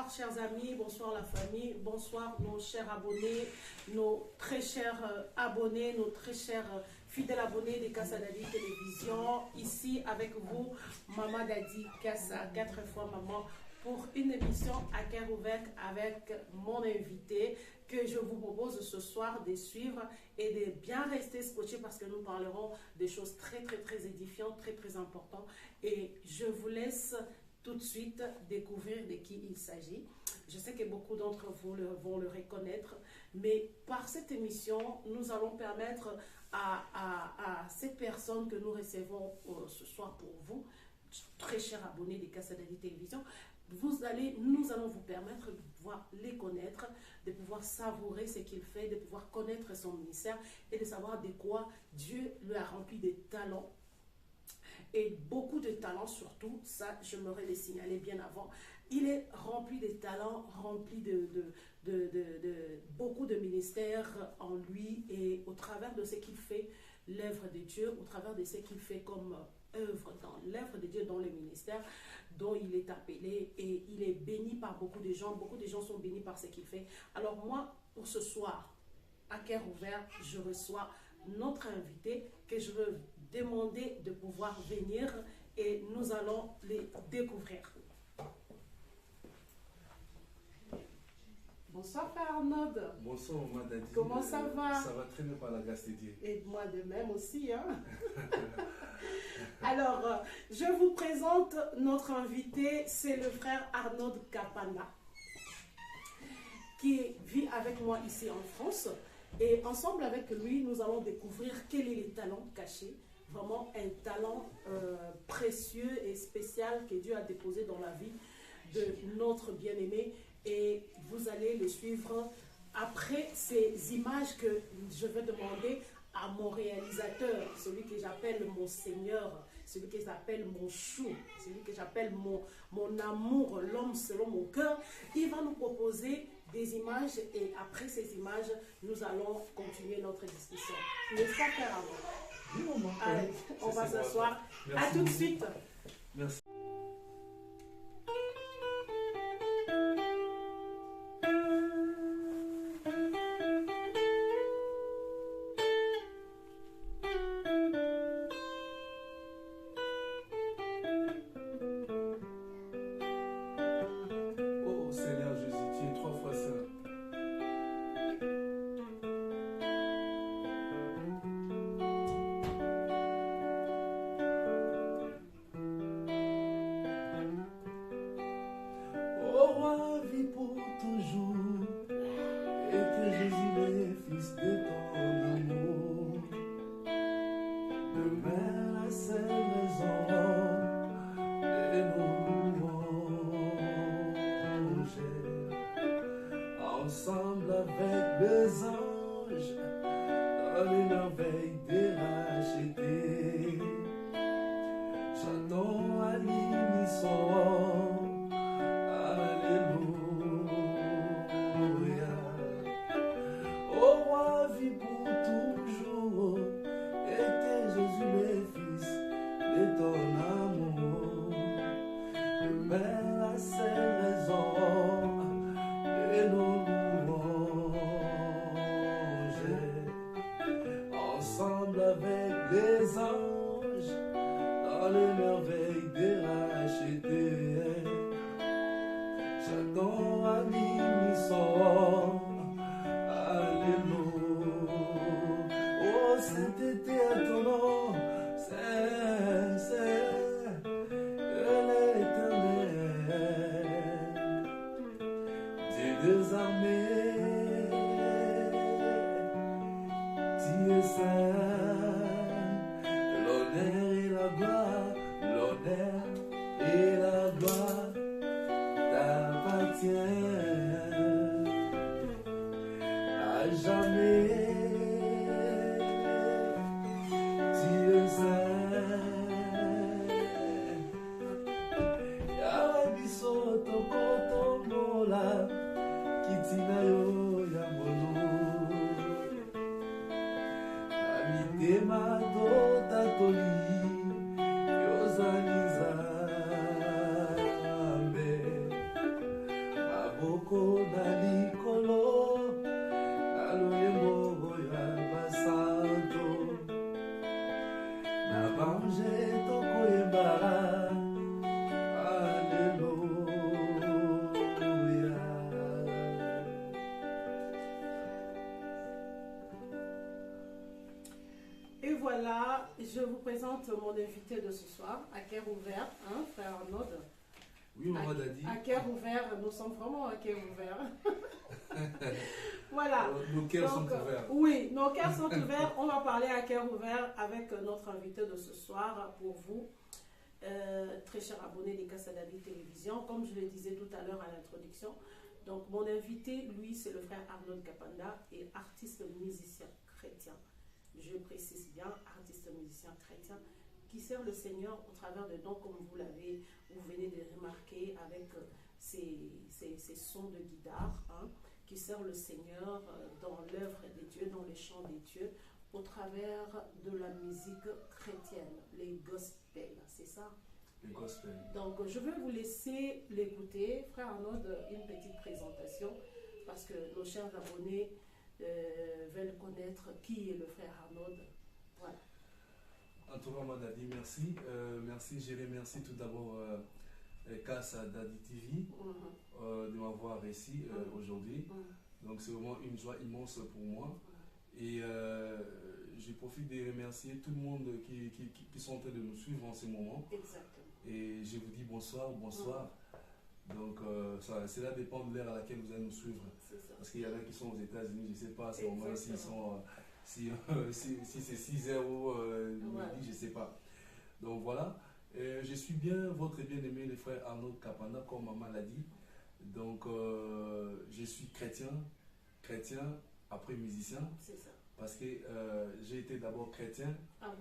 Bonsoir chers amis, bonsoir la famille, bonsoir nos chers abonnés, nos très chers abonnés, nos très chers fidèles abonnés de Kassa Dadi Télévision. Ici avec vous, Maman Dadi Kassa, 4 fois maman, pour une émission à cœur ouvert avec mon invité que je vous propose ce soir de suivre et de bien rester scotché parce que nous parlerons des choses très édifiantes, très importantes. Et je vous laisse tout de suite découvrir de qui il s'agit. Je sais que beaucoup d'entre vous vont le reconnaître, mais par cette émission, nous allons permettre à ces personnes que nous recevons ce soir pour vous, très chers abonnés de Kassa Dadi Télévision, nous allons vous permettre de pouvoir les connaître, de pouvoir savourer ce qu'il fait, de pouvoir connaître son ministère et de savoir de quoi Dieu lui a rempli des talents. Et beaucoup de talents surtout, ça j'aimerais le signaler bien avant. Il est rempli de talents, rempli de beaucoup de ministères en lui et au travers de ce qu'il fait, l'œuvre de Dieu, au travers de ce qu'il fait comme œuvre dans l'œuvre de Dieu, dans le ministère dont il est appelé et il est béni par beaucoup de gens sont bénis par ce qu'il fait. Alors moi, pour ce soir, à cœur ouvert, je reçois notre invité que je veux demander de pouvoir venir et nous allons les découvrir. Bonsoir Père Arnaud. Bonsoir Maman Dadi. Comment ça va? Ça va très bien par la grâce de Dieu. Et moi de même aussi. Hein? Alors, je vous présente notre invité, c'est le frère Arnaud Kapana, qui vit avec moi ici en France. Et ensemble avec lui, nous allons découvrir quel est le talent caché, vraiment un talent précieux et spécial que Dieu a déposé dans la vie de notre bien-aimé. Et vous allez le suivre après ces images que je vais demander à mon réalisateur, celui que j'appelle mon Seigneur, celui que j'appelle mon chou, celui que j'appelle mon amour, l'homme selon mon cœur. Il va nous proposer des images et après ces images, nous allons continuer notre discussion. N'est-ce pas, Père Arnaud? Oui, maman. Allez, on va s'asseoir. À tout de suite. Merci. Oh Seigneur Jésus, tu es 3 fois saint. Ô roi, vis pour toujours, et que Jésus est fils de ton amour. Demain, la seule raison de nos louanges, ensemble avec les anges, dans les merveilles des rachetés, chantons à l'unisson. Alléluia. Ô roi, vis pour toujours, et que Jésus est fils de ton amour. Demain, la seule raison de nos louanges, ensemble avec les anges, dans les merveilles des rachetés, chantons à l'unisson. Alléluia. Oh, sainteté à ton nom, Saint, l'Éternel, Dieu des armées, tu es saint, l'honneur et la gloire, l'honneur et la gloire t'appartient à jamais. Tu es saint. Yahweh biso toko tombola, kitina yo ya molo. Amitema to tatoli, yozali nzambe. Et voilà, je vous présente mon invité de ce soir, à cœur ouvert, hein, frère Arnaud. Oui, maman Dadi. À cœur ouvert, nous sommes vraiment à cœur ouvert. Voilà. Nos cœurs sont ouverts. Oui, nos cœurs sont ouverts. On va parler à cœur ouvert avec notre invité de ce soir pour vous, très chers abonnés des Casa David Télévision. Comme je le disais tout à l'heure à l'introduction, donc mon invité, lui, c'est le frère Arnaud Kapanda et artiste musicien chrétien. Je précise bien, artiste musicien chrétien qui sert le Seigneur au travers de dons comme vous venez de remarquer avec ces sons de guitare, hein, qui sert le Seigneur dans l'œuvre des dieux, dans les chants des dieux, au travers de la musique chrétienne, les gospels, c'est ça? Les gospels. Donc je vais vous laisser l'écouter. Frère Arnaud, une petite présentation, parce que nos chers abonnés veulent connaître qui est le frère Arnaud. Voilà. En tout cas, Maman Dadi, merci. Merci, je remercie tout d'abord Casa Dadi TV de m'avoir ici aujourd'hui. Donc c'est vraiment une joie immense pour moi. Et je profite de remercier tout le monde qui sont en train de nous suivre en ce moment. Exactement. Et je vous dis bonsoir, bonsoir. Donc cela dépend de l'heure à laquelle vous allez nous suivre. Parce qu'il y en a qui sont aux États-Unis, je ne sais pas à ce moment s'ils sont, si c'est 6 heures ou midi, je ne sais pas. Donc voilà, je suis bien votre bien-aimé, le frère Arnaud Kapanda, comme maman l'a dit. Donc je suis chrétien, après musicien. C'est ça. Parce que j'ai été d'abord chrétien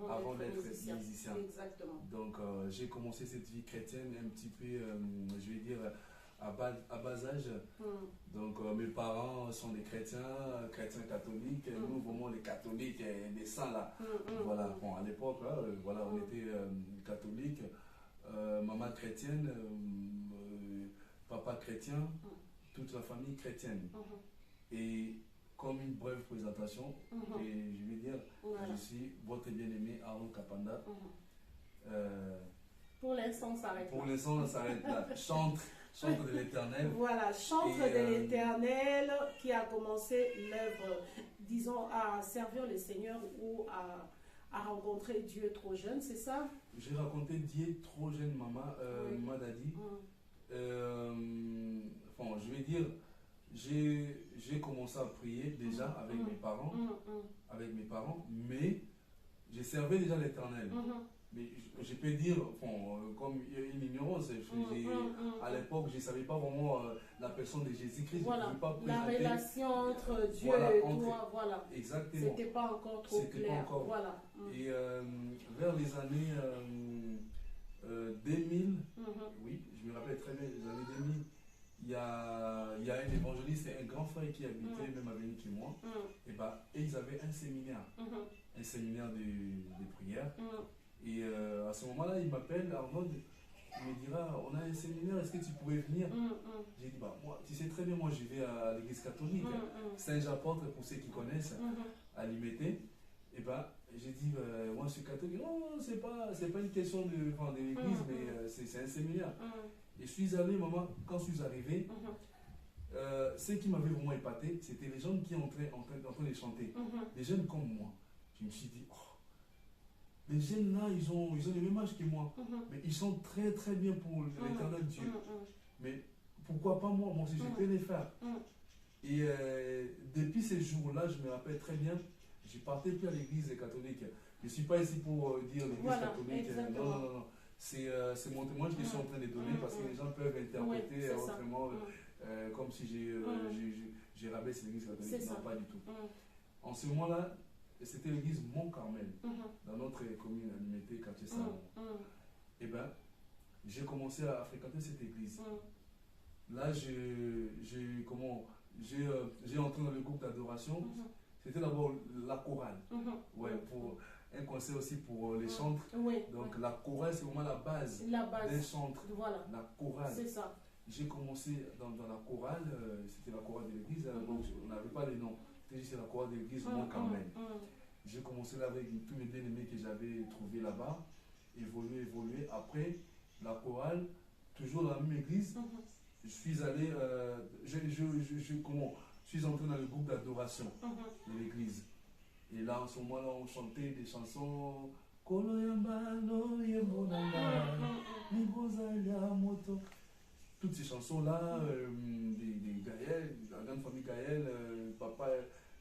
avant d'être musicien. Exactement. Donc j'ai commencé cette vie chrétienne un petit peu, je vais dire, à bas âge. Donc mes parents sont des chrétiens catholiques. Nous, vraiment les catholiques, des saints là. Voilà, bon, à l'époque, voilà, on était catholiques. Maman chrétienne, papa chrétien, toute la famille chrétienne. Et comme une brève présentation, et je vais dire, je suis votre bien-aimé Arnaud Kapanda. Pour l'instant, on s'arrête là. Pour l'instant, on s'arrête là. Chantre de l'Éternel. Voilà, chantre de l'Éternel qui a commencé l'œuvre, disons, à servir le Seigneur ou à rencontrer Dieu trop jeune, c'est ça? J'ai rencontré Dieu trop jeune, maman, maman Dadi. Bon, je vais dire, j'ai commencé à prier déjà avec mes parents, mais je servais déjà l'Éternel. Mais je peux dire, bon, comme une ignorance, à l'époque, je ne savais pas vraiment la personne de Jésus-Christ. Voilà, la relation entre Dieu voilà, et toi, voilà. Exactement. C'était pas encore trop clair. Pas encore. Voilà. Et vers les années 2000, oui, je me rappelle très bien, les années 2000, il y a un évangéliste, un grand frère qui habitait même avec moi, et ils avaient un séminaire de prière. Et à ce moment-là, il m'appelle, Arnaud, il me dira, on a un séminaire, est-ce que tu pourrais venir? J'ai dit, bah, moi, tu sais très bien, moi je vais à l'église catholique, Saint-Jean-Apôtre pour ceux qui connaissent, à Limété. Et bah, j'ai dit, moi je suis catholique. Non, c'est pas une question de l'église, mais c'est un séminaire. Et je suis allé, maman, quand je suis arrivé, ce qui m'avait vraiment épaté, c'était les gens qui entraient en train de chanter. Des jeunes comme moi. Je me suis dit, oh, les jeunes là, ils ont le même âge que moi. Mais ils sont très très bien pour l'éternel Dieu. Mais pourquoi pas moi? Moi aussi, je peux les faire. Et depuis ces jours-là, je me rappelle très bien, je ne partais plus à l'église catholique. Je ne suis pas ici pour dire l'église catholique. Non. C'est mon témoignage que je suis en train de donner parce que les gens peuvent interpréter autrement comme si j'ai rabaissé l'église catholique. Non, pas du tout. En ce moment-là, c'était l'église Mont-Carmel, dans notre commune à Limété, quartier Salon. Et bien, j'ai commencé à fréquenter cette église. Là, j'ai entré dans le groupe d'adoration. C'était d'abord la chorale. Ouais, pour un conseil aussi pour les chantres. Donc la chorale, c'est vraiment la base des chantres. Voilà. La chorale. C'est ça. J'ai commencé dans la chorale, c'était la chorale de l'église, donc on n'avait pas les noms. C'était juste la chorale de l'église Mont-Carmel. J'ai commencé là avec tous les bien-aimés que j'avais trouvés là-bas, évolué. Après la chorale, toujours dans la même église, je suis allé, je suis entré dans le groupe d'adoration de l'église. Et là, en ce moment-là, on chantait des chansons. Koloyambano, Yemonanga, Libozaya, Moto. Toutes ces chansons-là, des Gaël, la grande famille Gaël, papa,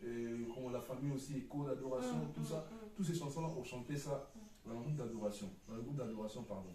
comme la famille aussi, écho d'adoration, tout ça, toutes ces chansons-là, on chantait ça dans le groupe d'adoration, pardon.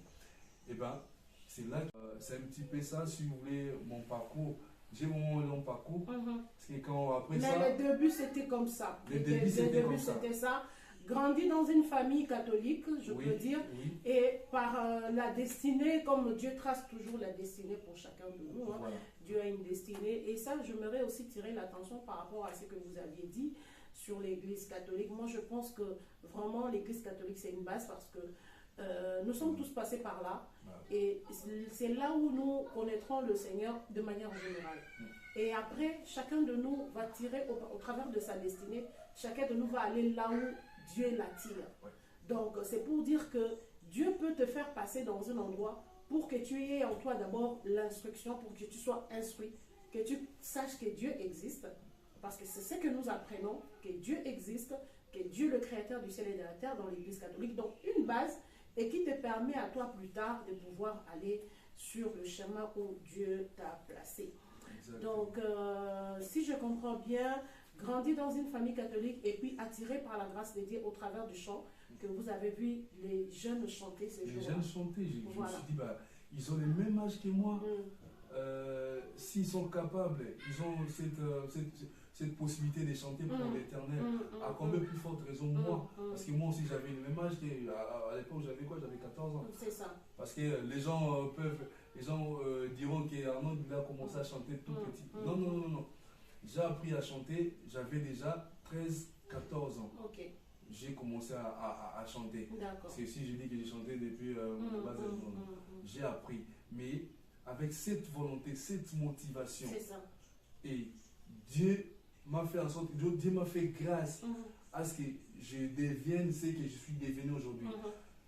Et ben, c'est là, c'est un petit peu ça, si vous voulez, mon parcours. J'ai mon long parcours, parce que quand après mais ça... les débuts, c'était comme ça. Les débuts, c'était ça. Grandi dans une famille catholique, je peux dire, et par la destinée, comme Dieu trace toujours la destinée pour chacun de nous, voilà. Dieu a une destinée. Et ça, j'aimerais aussi tirer l'attention par rapport à ce que vous aviez dit sur l'Église catholique. Moi, je pense que vraiment l'Église catholique, c'est une base parce que nous sommes tous passés par là. Et c'est là où nous connaîtrons le Seigneur de manière générale. Et après, chacun de nous va tirer au travers de sa destinée, chacun de nous va aller là où Dieu l'attire. Donc, c'est pour dire que Dieu peut te faire passer dans un endroit pour que tu aies en toi d'abord l'instruction, pour que tu sois instruit, que tu saches que Dieu existe. Parce que c'est ce que nous apprenons, que Dieu existe, que Dieu est le créateur du ciel et de la terre dans l'Église catholique. Donc, une base et qui te permet à toi plus tard de pouvoir aller sur le chemin où Dieu t'a placé. Exactement. Donc, si je comprends bien, grandi dans une famille catholique et puis attiré par la grâce de Dieu au travers du chant, que vous avez vu les jeunes chanter ces jours-là. Les jeunes chanter, je me suis dit, bah, ils ont le même âge que moi. S'ils sont capables, ils ont cette possibilité de chanter pour l'Éternel, à combien plus forte raison moi, parce que moi aussi j'avais le même âge, à l'époque j'avais quoi, j'avais 14 ans. C'est ça. Parce que les gens diront qu'Arnaud il a commencé à chanter tout petit. Non. J'ai appris à chanter, j'avais déjà 13-14 ans. Okay. J'ai commencé à chanter. Parce que si je dis que j'ai chanté depuis bas âge, j'ai appris. Mais avec cette volonté, cette motivation. C'est ça. Et Dieu m'a fait en sorte, Dieu m'a fait grâce à ce que je devienne ce que je suis devenu aujourd'hui.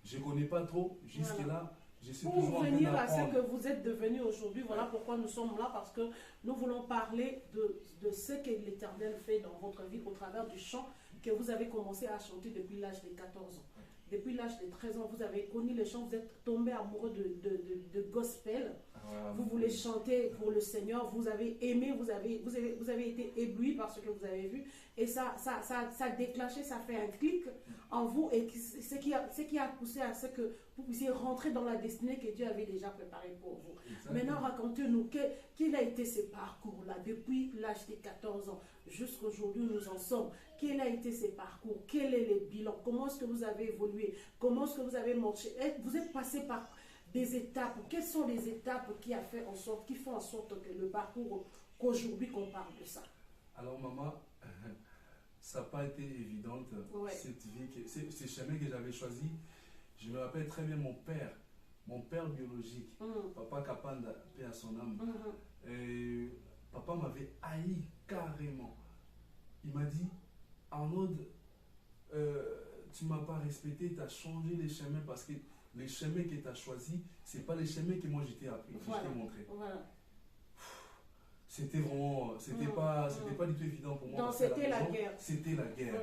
Je ne connais pas trop, jusque-là, je suis toujours en train d'apprendre. Pour venir à ce que vous êtes devenu aujourd'hui, voilà pourquoi nous sommes là, parce que nous voulons parler de ce que l'Éternel fait dans votre vie au travers du chant que vous avez commencé à chanter depuis l'âge de 14 ans. Depuis l'âge de 13 ans, vous avez connu le chant, vous êtes tombé amoureux de gospel. Vous voulez chanter pour le Seigneur, vous avez aimé, vous avez été ébloui par ce que vous avez vu. Et ça a déclenché, ça fait un clic en vous. Et ce qui a poussé à ce que vous puissiez rentrer dans la destinée que Dieu avait déjà préparée pour vous. Exactement. Maintenant, racontez-nous, quel a été ce parcours-là depuis l'âge de 14 ans jusqu'à aujourd'hui où nous en sommes. Quel a été ce parcours? Quel est le bilan? Comment est-ce que vous avez évolué? Comment est-ce que vous avez marché? Vous êtes passé par des étapes. Quelles sont les étapes qui font en sorte que le parcours qu'aujourd'hui qu'on parle de ça? Alors maman, ça n'a pas été évident, cette vie, ce chemin que j'avais choisi. Je me rappelle très bien mon père biologique, papa Kapanda, paix à son âme. Et papa m'avait haï carrément. Il m'a dit, Arnaud, tu ne m'as pas respecté, tu as changé les chemins parce que les chemins que tu as choisis, ce n'est pas les chemins que moi j'étais appris, je t'ai montré. Voilà. C'était vraiment, c'était pas du tout évident pour moi. Donc c'était la guerre. C'était la guerre.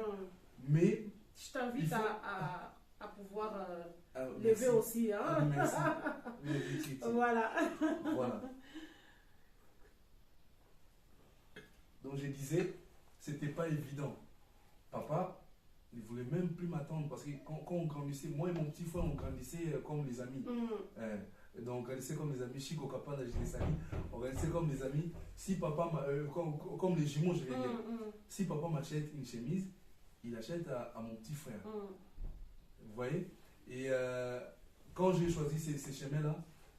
Mais je t'invite à pouvoir lever aussi. Hein? Merci. Voilà. Voilà. Donc je disais, c'était pas évident. Papa, il ne voulait même plus m'attendre parce que quand on grandissait, moi et mon petit frère, on grandissait comme les amis. Donc on grandissait comme les amis. Chico Kapanda, on grandissait comme les amis. Si papa, comme les jumeaux, je vais dire. Si papa m'achète une chemise, il achète à mon petit frère. Vous voyez? Et quand j'ai choisi ces chemins-là,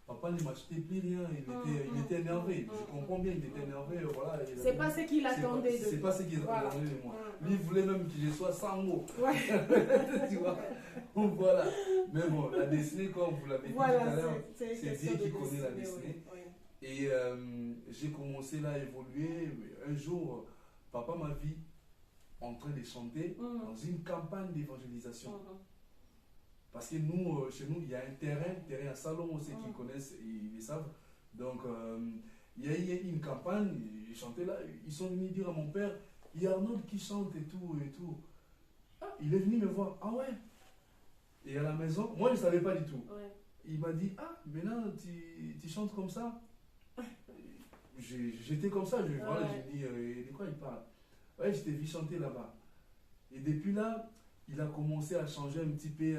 papa ne m'achetait plus rien, il était énervé. Je comprends bien, il était énervé. Voilà, c'est pas ce qu'il attendait de toi. C'est pas ce qu'il attendait de moi. Lui, il voulait même que je sois sans mots. Tu vois? Voilà. Mais bon, la destinée, comme vous l'avez dit tout à l'heure, c'est Dieu qui connaît la destinée. Et j'ai commencé là à évoluer. Un jour, papa m'a vu en train de chanter dans une campagne d'évangélisation. Parce que nous, chez nous, il y a un terrain à Salomon, ceux qui connaissent, ils le savent. Donc, il y a eu une campagne, ils chantaient là, ils sont venus dire à mon père, il y a Arnaud qui chante et tout. Ah, il est venu me voir. Ah ouais. Et à la maison, moi je ne savais pas du tout. Ouais. Il m'a dit, ah, maintenant tu chantes comme ça. J'étais comme ça, voilà, j'ai dit, de quoi il parle? Ouais, je t'ai vu chanter là-bas. Et depuis là, il a commencé à changer un petit peu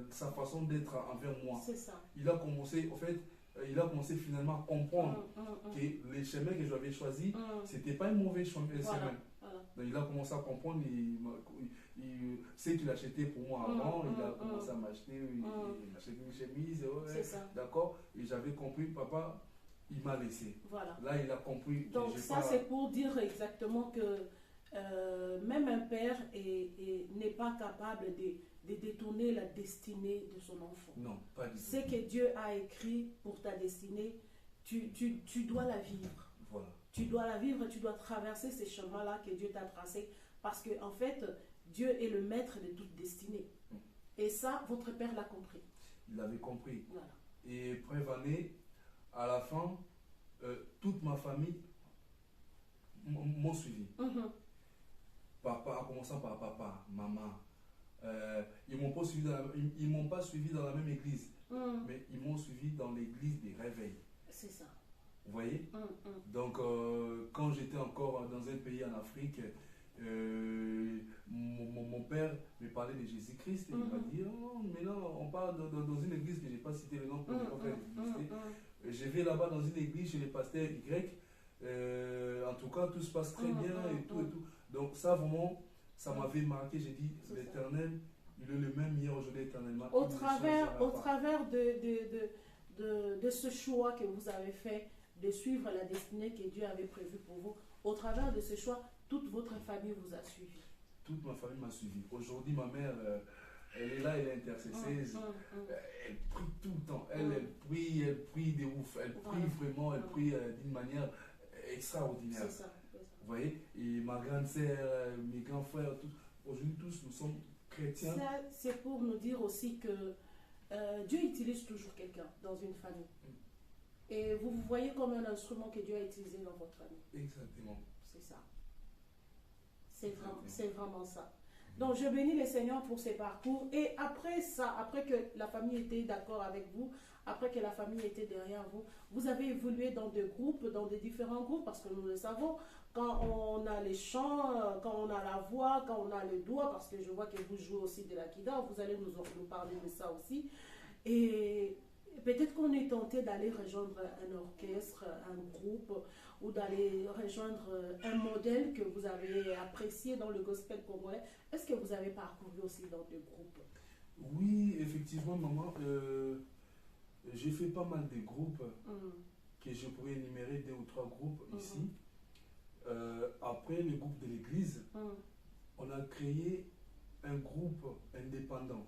sa façon d'être envers moi. C'est ça. Il a commencé, en fait, il a commencé finalement à comprendre que les chemins que j'avais choisis, c'était pas un mauvais chemin. Voilà. Donc il a commencé à comprendre, ce qu'il achetait pour moi avant, il a commencé à m'acheter, il achetait une chemise, ouais, d'accord, et j'avais compris, papa, il m'a laissé. Voilà. Là, il a compris. Donc ça, c'est pour dire exactement que même un père n'est pas capable de détourner la destinée de son enfant. Non, pas du tout. Ce que Dieu a écrit pour ta destinée, tu dois la vivre. Voilà. Tu dois la vivre, tu dois traverser ces chemins-là que Dieu t'a tracés. Parce qu'en fait, Dieu est le maître de toute destinée. Et ça, votre père l'a compris. Il l'avait compris. Voilà. Et preuve année, à la fin, toute ma famille m'ont suivi. Papa, en commençant par papa, maman. Ils m'ont pas suivi dans la même église, mais ils m'ont suivi dans l'église des réveils. C'est ça. Vous voyez? Donc, quand j'étais encore dans un pays en Afrique, mon père me parlait de Jésus-Christ et il m'a dit, oh, mais non, on parle dans une église que je n'ai pas cité le nom pour ne pas faire publicité. Je vais là-bas dans une église chez les pasteurs Y. En tout cas, tout se passe très bien et tout et tout. Donc ça, vraiment, ça m'avait marqué. J'ai dit, l'Éternel, il est le même hier, aujourd'hui, éternellement. Au travers de ce choix que vous avez fait, de suivre la destinée que Dieu avait prévue pour vous, au travers de ce choix, toute votre famille vous a suivi. Toute ma famille m'a suivi. Aujourd'hui, ma mère, elle est là, elle est intercesseuse. Elle prie tout le temps. Elle prie de ouf. Elle prie vraiment, elle prie d'une manière extraordinaire. C'est ça. Vous voyez? Et ma grande sœur, mes grands frères, aujourd'hui, tous, nous sommes chrétiens. Ça, c'est pour nous dire aussi que Dieu utilise toujours quelqu'un dans une famille. Et vous vous voyez comme un instrument que Dieu a utilisé dans votre famille. Exactement. C'est ça. C'est vraiment ça. Donc, je bénis le Seigneur pour ces parcours. Et après ça, après que la famille était d'accord avec vous, après que la famille était derrière vous, vous avez évolué dans des groupes, dans des différents groupes, parce que nous le savons, quand on a les chants, quand on a la voix, quand on a le doigt, parce que je vois que vous jouez aussi de l'Akida, vous allez nous parler de ça aussi. Et peut-être qu'on est tenté d'aller rejoindre un orchestre, un groupe, ou d'aller rejoindre un modèle que vous avez apprécié dans le gospel congolais. Est-ce que vous avez parcouru aussi dans des groupes? Oui, effectivement, maman. J'ai fait pas mal de groupes que je pourrais énumérer 2 ou 3 groupes ici. Après le groupe de l'église, on a créé un groupe indépendant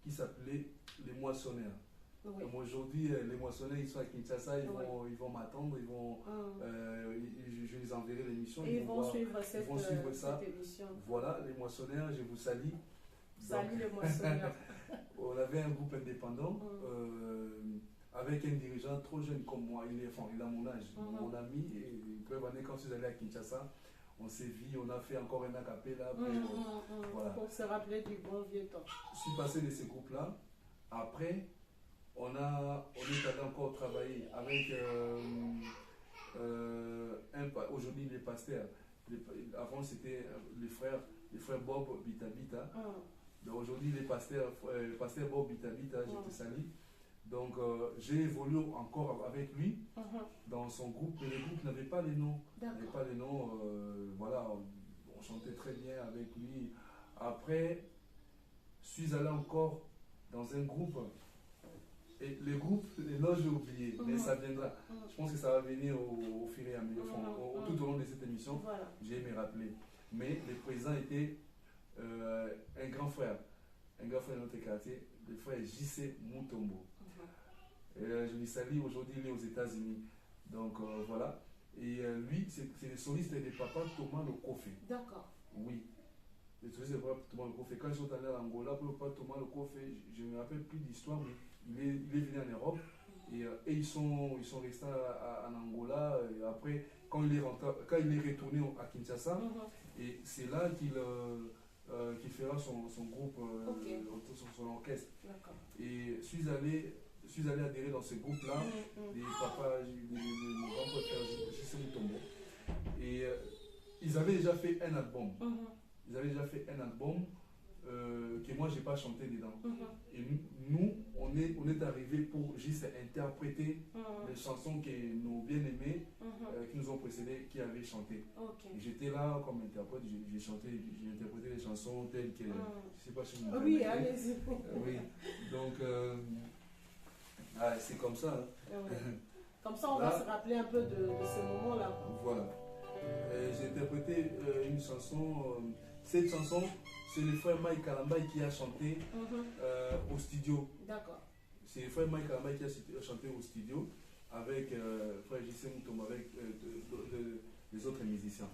qui s'appelait les Moissonneurs. Oui. Aujourd'hui, les Moissonneurs, ils sont à Kinshasa, ils vont m'attendre, je les enverrai l'émission. Ils vont suivre cette émission. Voilà, les Moissonneurs, je vous salue. Salut les Moissonneurs. On avait un groupe indépendant avec un dirigeant trop jeune comme moi. Il a mon âge, mon ami. Et quand je suis allé à Kinshasa, on s'est vu, on a fait encore un acapella. Voilà. Pour se rappeler du bon vieux temps. Je suis passé de ce groupe-là. Après, on est allé encore travailler avec aujourd'hui les pasteurs. Avant, c'était les frères Bob Bitabita. Donc aujourd'hui, le pasteur Bob Bitabita, je te salue. Donc j'ai évolué encore avec lui dans son groupe, mais le groupe n'avait pas les noms. Voilà, on chantait très bien avec lui. Après, je suis allé encore dans un groupe. Et le groupe, les noms j'ai oublié, mais ça viendra. Je pense que ça va venir au fur et à mesure, tout au long de cette émission. Voilà. J'ai me rappeler. Mais le président était un grand frère de notre quartier, le frère J.C. Mutombo. Je lui salue, aujourd'hui il est aux États-Unis. Donc voilà. Et lui, c'est le soliste de papa Thomas Lokofe. D'accord. Oui. Le soliste de papa Thomas Lokofe. Quand ils sont allés à l'Angola, pour papa Thomas Lokofe, je ne me rappelle plus d'histoire, mais il est venu en Europe. Et ils sont restés en Angola. Et après, quand il est retourné à Kinshasa, et c'est là qui fera son groupe, son orchestre. Et je suis allé adhérer dans ce groupe-là, des papas, mon grand frère J.C. Mutombo. Et ils avaient déjà fait un album. Que moi j'ai pas chanté dedans. Et nous, on est arrivé pour juste interpréter les chansons que nos bien-aimés qui nous ont précédés, qui avaient chanté. J'étais là comme interprète, j'ai interprété les chansons telles que, je sais pas si vous me Oui, allez-y. Oui, donc c'est comme ça. Comme ça, on va se rappeler un peu de ce moment-là. Voilà. J'ai interprété une chanson. Cette chanson, c'est le frère Mike Kalambaï qui a chanté au studio. D'accord. C'est le frère Mike Kalambaï qui a chanté au studio avec frère J.C. Mutombo, avec les autres musiciens.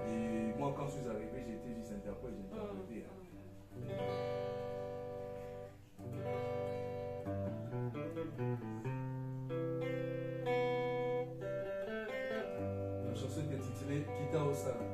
Et moi, quand je suis arrivé, j'étais juste interprète, j'ai interprété. La chanson est intitulée Kita Osala.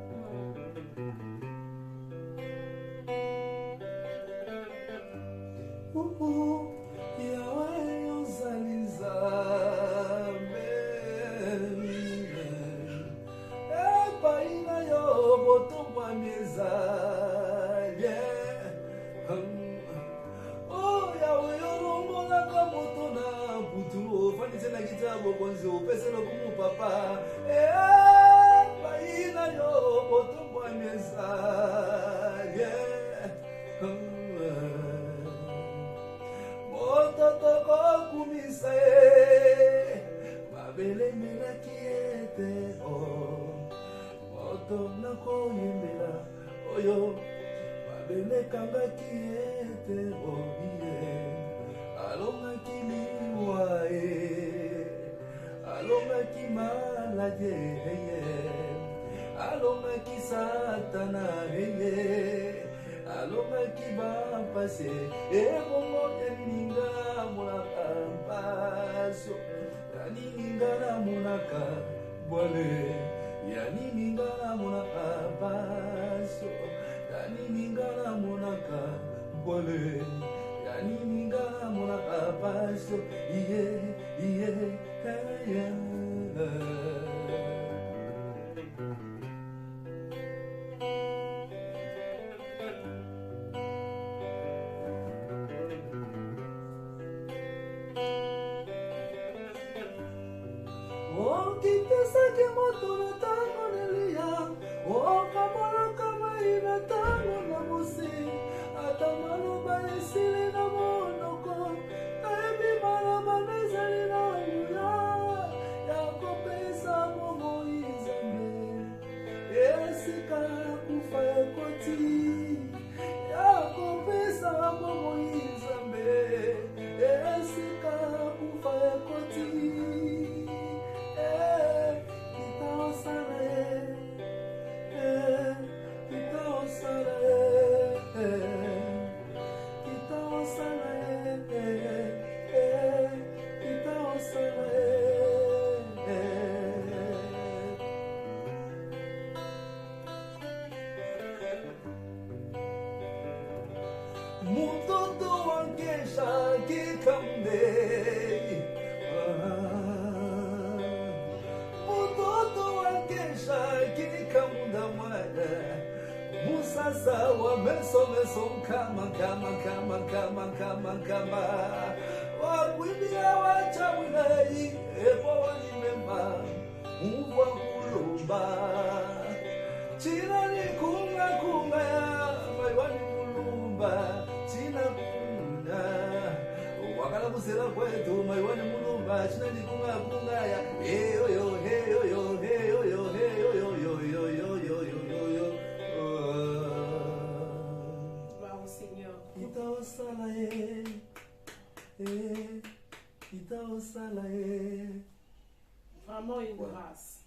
Vraiment une grâce.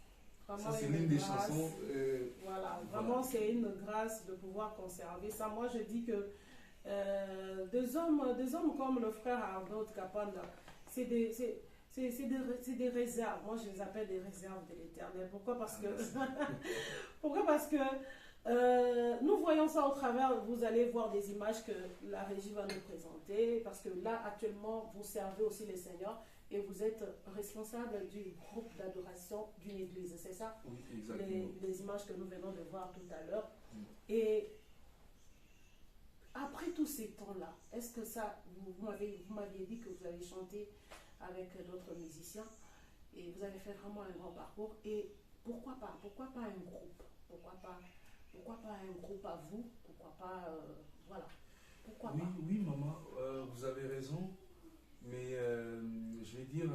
Ça, c'est l'une des chansons. Voilà, vraiment, c'est une grâce de pouvoir conserver ça. Moi, je dis que deux hommes comme le frère Arnaud Kapanda, c'est des réserves. Moi, je les appelle des réserves de l'Éternel. Pourquoi? Parce que Nous voyons ça au travers, vous allez voir des images que la régie va nous présenter, parce que là, actuellement, vous servez aussi les seigneurs et vous êtes responsable du groupe d'adoration d'une église, c'est ça? Oui, exactement. Les images que nous venons de voir tout à l'heure. Et après tous ces temps-là, est-ce que ça, vous m'aviez dit que vous avez chanté avec d'autres musiciens et vous avez fait vraiment un grand parcours, et pourquoi pas un groupe? Pourquoi pas un groupe à vous? Pourquoi pas, voilà, pourquoi oui, pas? Oui, maman, vous avez raison, mais je vais dire,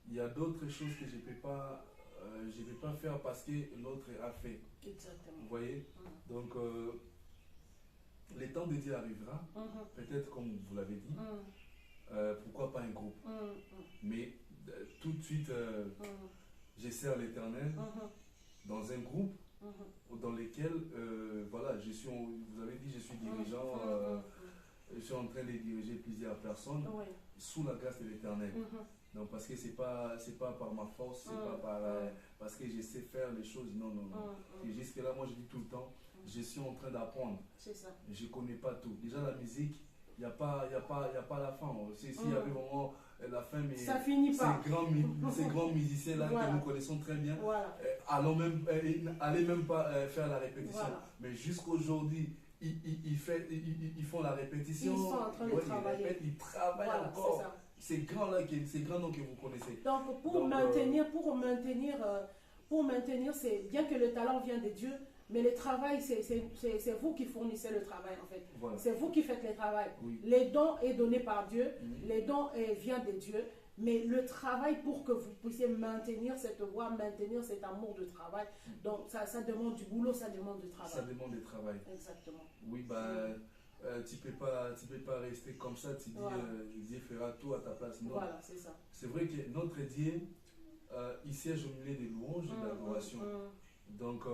il y a d'autres choses que je ne vais pas faire parce que l'autre a fait. Exactement. Vous voyez? Donc, le temps de Dieu arrivera, peut-être comme vous l'avez dit, pourquoi pas un groupe? Mais tout de suite, je sers l'Éternel dans un groupe dans lequel, voilà, vous avez dit, je suis dirigeant, je suis en train de diriger plusieurs personnes sous la grâce de l'Éternel. Donc, parce que c'est pas par ma force, c'est pas parce que je sais faire les choses, non. Et jusque-là, moi, je dis tout le temps, je suis en train d'apprendre. C'est ça. Je ne connais pas tout. Déjà, la musique, il n'y a pas la fin. S'il y avait vraiment la fin, mais ça finit pas. Ces grands musiciens-là que nous connaissons très bien, allez même pas faire la répétition. Voilà. Mais jusqu'aujourd'hui, ils font la répétition. Ils sont en train de travailler. Ils travaillent encore. Ces grands noms que vous connaissez. Donc, pour maintenir, c'est bien que le talent vient de Dieu, mais le travail, c'est vous qui fournissez le travail, en fait. Voilà. C'est vous qui faites le travail. Oui. Les dons est donné par Dieu, les dons viennent de Dieu, mais le travail pour que vous puissiez maintenir cette voie, maintenir cet amour de travail, donc ça demande du boulot, ça demande du travail. Ça demande du travail. Exactement. Oui, tu peux pas rester comme ça, tu dis Dieu fera tout à ta place. Non. Voilà, c'est ça. C'est vrai que notre Dieu, il siège au milieu des louanges et de l'adoration. Donc,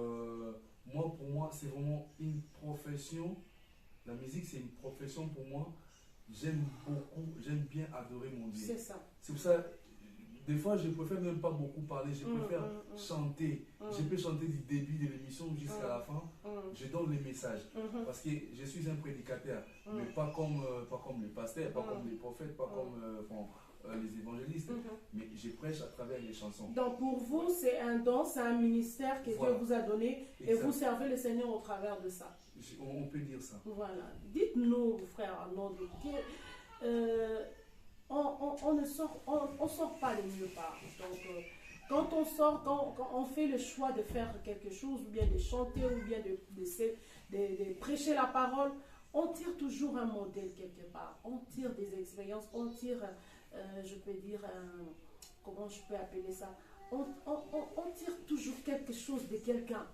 pour moi, c'est vraiment une profession. La musique, c'est une profession pour moi. J'aime bien adorer mon Dieu. C'est ça. C'est pour ça, des fois, je préfère même pas beaucoup parler, je préfère chanter. Je peux chanter du début de l'émission jusqu'à la fin. Je donne les messages. Parce que je suis un prédicateur, mais pas comme les pasteurs, pas comme les prophètes, pas comme les évangélistes. Mais je prêche à travers les chansons. Donc pour vous, c'est un don, c'est un ministère que Dieu vous a donné, et vous servez le Seigneur au travers de ça. On peut dire ça. Voilà. Dites-nous, frère Arnaud, on ne sort pas les mieux parts. Donc, quand on sort, quand on fait le choix de faire quelque chose, ou bien de chanter, ou bien de prêcher la parole, on tire toujours un modèle quelque part. On tire des expériences, on tire, je peux dire, comment je peux appeler ça, on tire toujours quelque chose de quelqu'un.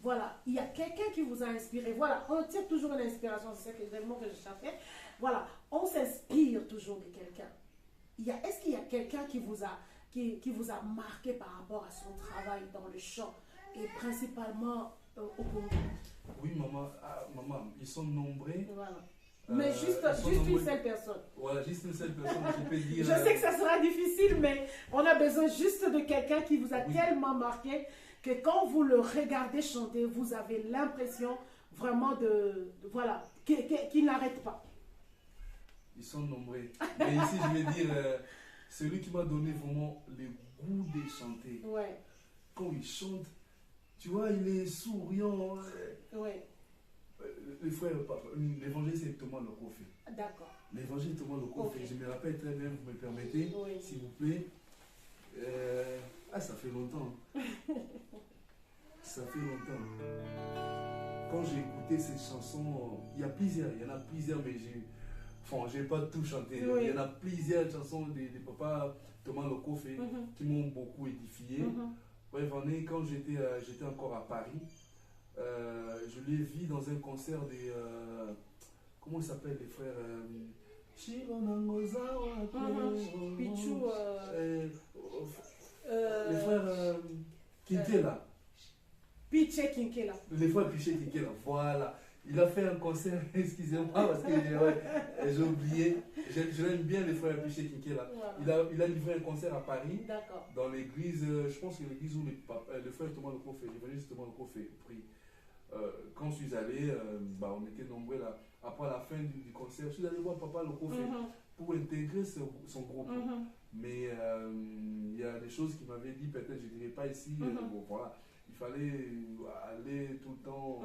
Voilà, il y a quelqu'un qui vous a inspiré. Voilà, on tire toujours une inspiration, c'est ça que le mot que je cherchais. Voilà, on s'inspire toujours de quelqu'un. Est-ce qu'il y a quelqu'un qui vous a marqué par rapport à son travail dans le chant, et principalement au Congo? Oui, maman, ils sont nombreux. Voilà. Mais juste une seule personne. Voilà, juste une seule personne, je peux dire. Je sais que ça sera difficile, mais on a besoin juste de quelqu'un qui vous a tellement marqué que quand vous le regardez chanter, vous avez l'impression vraiment voilà, qu'il n'arrête pas. Ils sont nombreux. Mais ici, je vais dire, celui qui m'a donné vraiment le goût de chanter. Ouais. Quand il chante, tu vois, il est souriant. Ouais. Le frère, l'évangile, c'est Thomas Lokofi. D'accord. L'évangile Thomas Lokofi, je me rappelle très bien, vous me permettez, s'il vous plaît. Ça fait longtemps. Ça fait longtemps. Quand j'ai écouté cette chanson, il y en a plusieurs, mais j'ai pas tout chanté. Il y en a plusieurs chansons de papa Thomas Lokofi qui m'ont beaucoup édifié. Bref, quand j'étais encore à Paris, je l'ai vu dans un concert des... comment ils s'appellent les frères Pichou. Les frères Kinkela. Piché Kinkela. Les frères Piché Kinkela, voilà. Il a fait un concert, excusez-moi parce que j'ai oublié. Je l'aime bien, les frères Piché Kinké là. Voilà. Il a livré un concert à Paris. Dans l'église, je pense que l'église où le frère Thomas Leco fait, l'évangéliste Thomas Leco fait prie. Quand je suis allé, on était nombreux là. Après la fin du concert, je suis allé voir Papa Leco fait pour intégrer son groupe. Mais il y a des choses qu'il m'avait dit, peut-être je ne dirais pas ici. Bon, voilà. Il fallait aller tout le temps.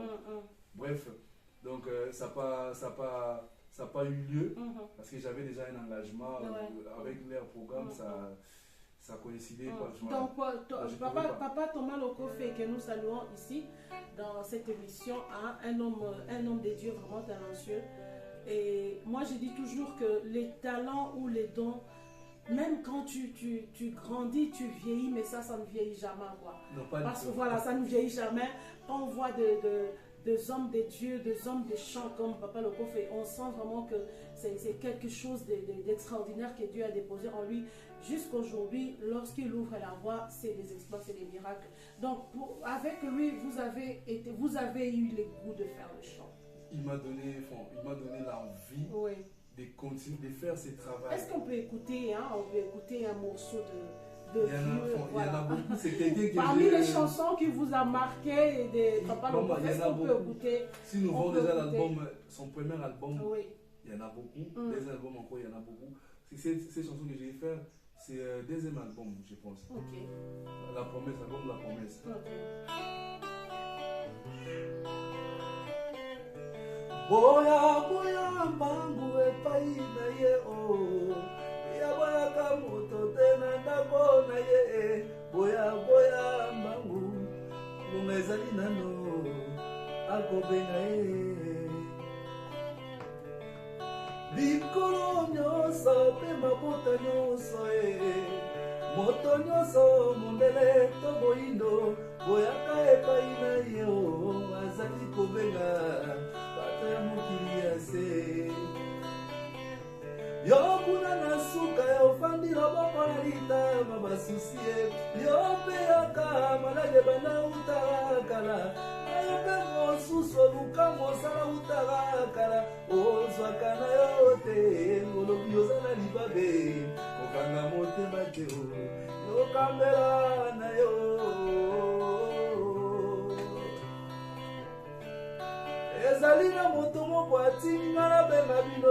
Bref, donc ça n'a pas eu lieu parce que j'avais déjà un engagement avec leur programme. Ça coïncidait. Donc, Papa Thomas Leco fait que nous saluons ici dans cette émission, un homme de Dieu vraiment talentueux. Et moi, je dis toujours que les talents ou les dons, même quand tu grandis, tu vieillis, mais ça ne vieillit jamais, quoi. Non, parce que voilà, ça ne vieillit jamais. Quand on voit des hommes de Dieu, des hommes de chant comme Papa Leco fait, on sent vraiment que c'est quelque chose d'extraordinaire que Dieu a déposé en lui. Jusqu'aujourd'hui, lorsqu'il ouvre la voie, c'est des exploits, c'est des miracles. Donc, avec lui, vous avez eu le goût de faire le chant. Il m'a donné l'envie de continuer de faire ce travail. Est-ce qu'on peut écouter, un morceau de il y en a beaucoup, c'est quelqu'un qui parmi les chansons qui vous a marqué de Papa Leco, est-ce qu'on peut écouter? Si nous voyons déjà l'album, son premier album, il y en a beaucoup. Deuxième album encore, il y en a beaucoup. Ces chansons que j'ai fait, c'est le deuxième album, je pense. La promesse, l'album La Promesse. Boya boya mbangu epai na ye o ya boya kamoto tena ndako na ye boya boya mbangu ngezali nano akobenga ye likolo nyonso mpe mabota nyonso moto nyonso mondele to boyindo boyaka epai na ye o azali kobenga mokili ya se yo kuna na suka ofandi loboko na litama basusi yo mpe yoka malade bana utaka kala yo mpe mosusu oluka mosala utaka kala ozwaka na yo te olobi oza na libabe okanga motema te yokambela na yo ezali na moto moko atindi nga na benga bino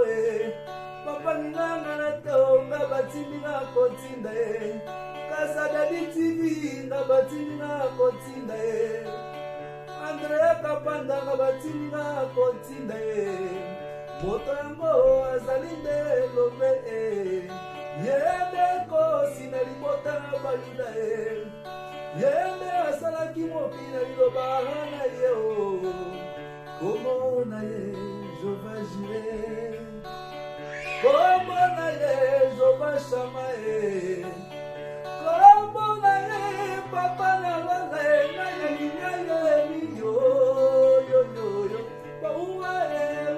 papa ninga nga na teo nga batindi nga kotinda kasa dadi tv nga batindi nga kotinda andrea kapanda nga batindi nga kotinda moto yango azali nde lobe yende kosi na libota na bayuda yende asalaki mokili na liloba na ye Comment naye je vais jurer, comment naye je vais chamaer, comment naye papa naye naye yo yo yo yo, paua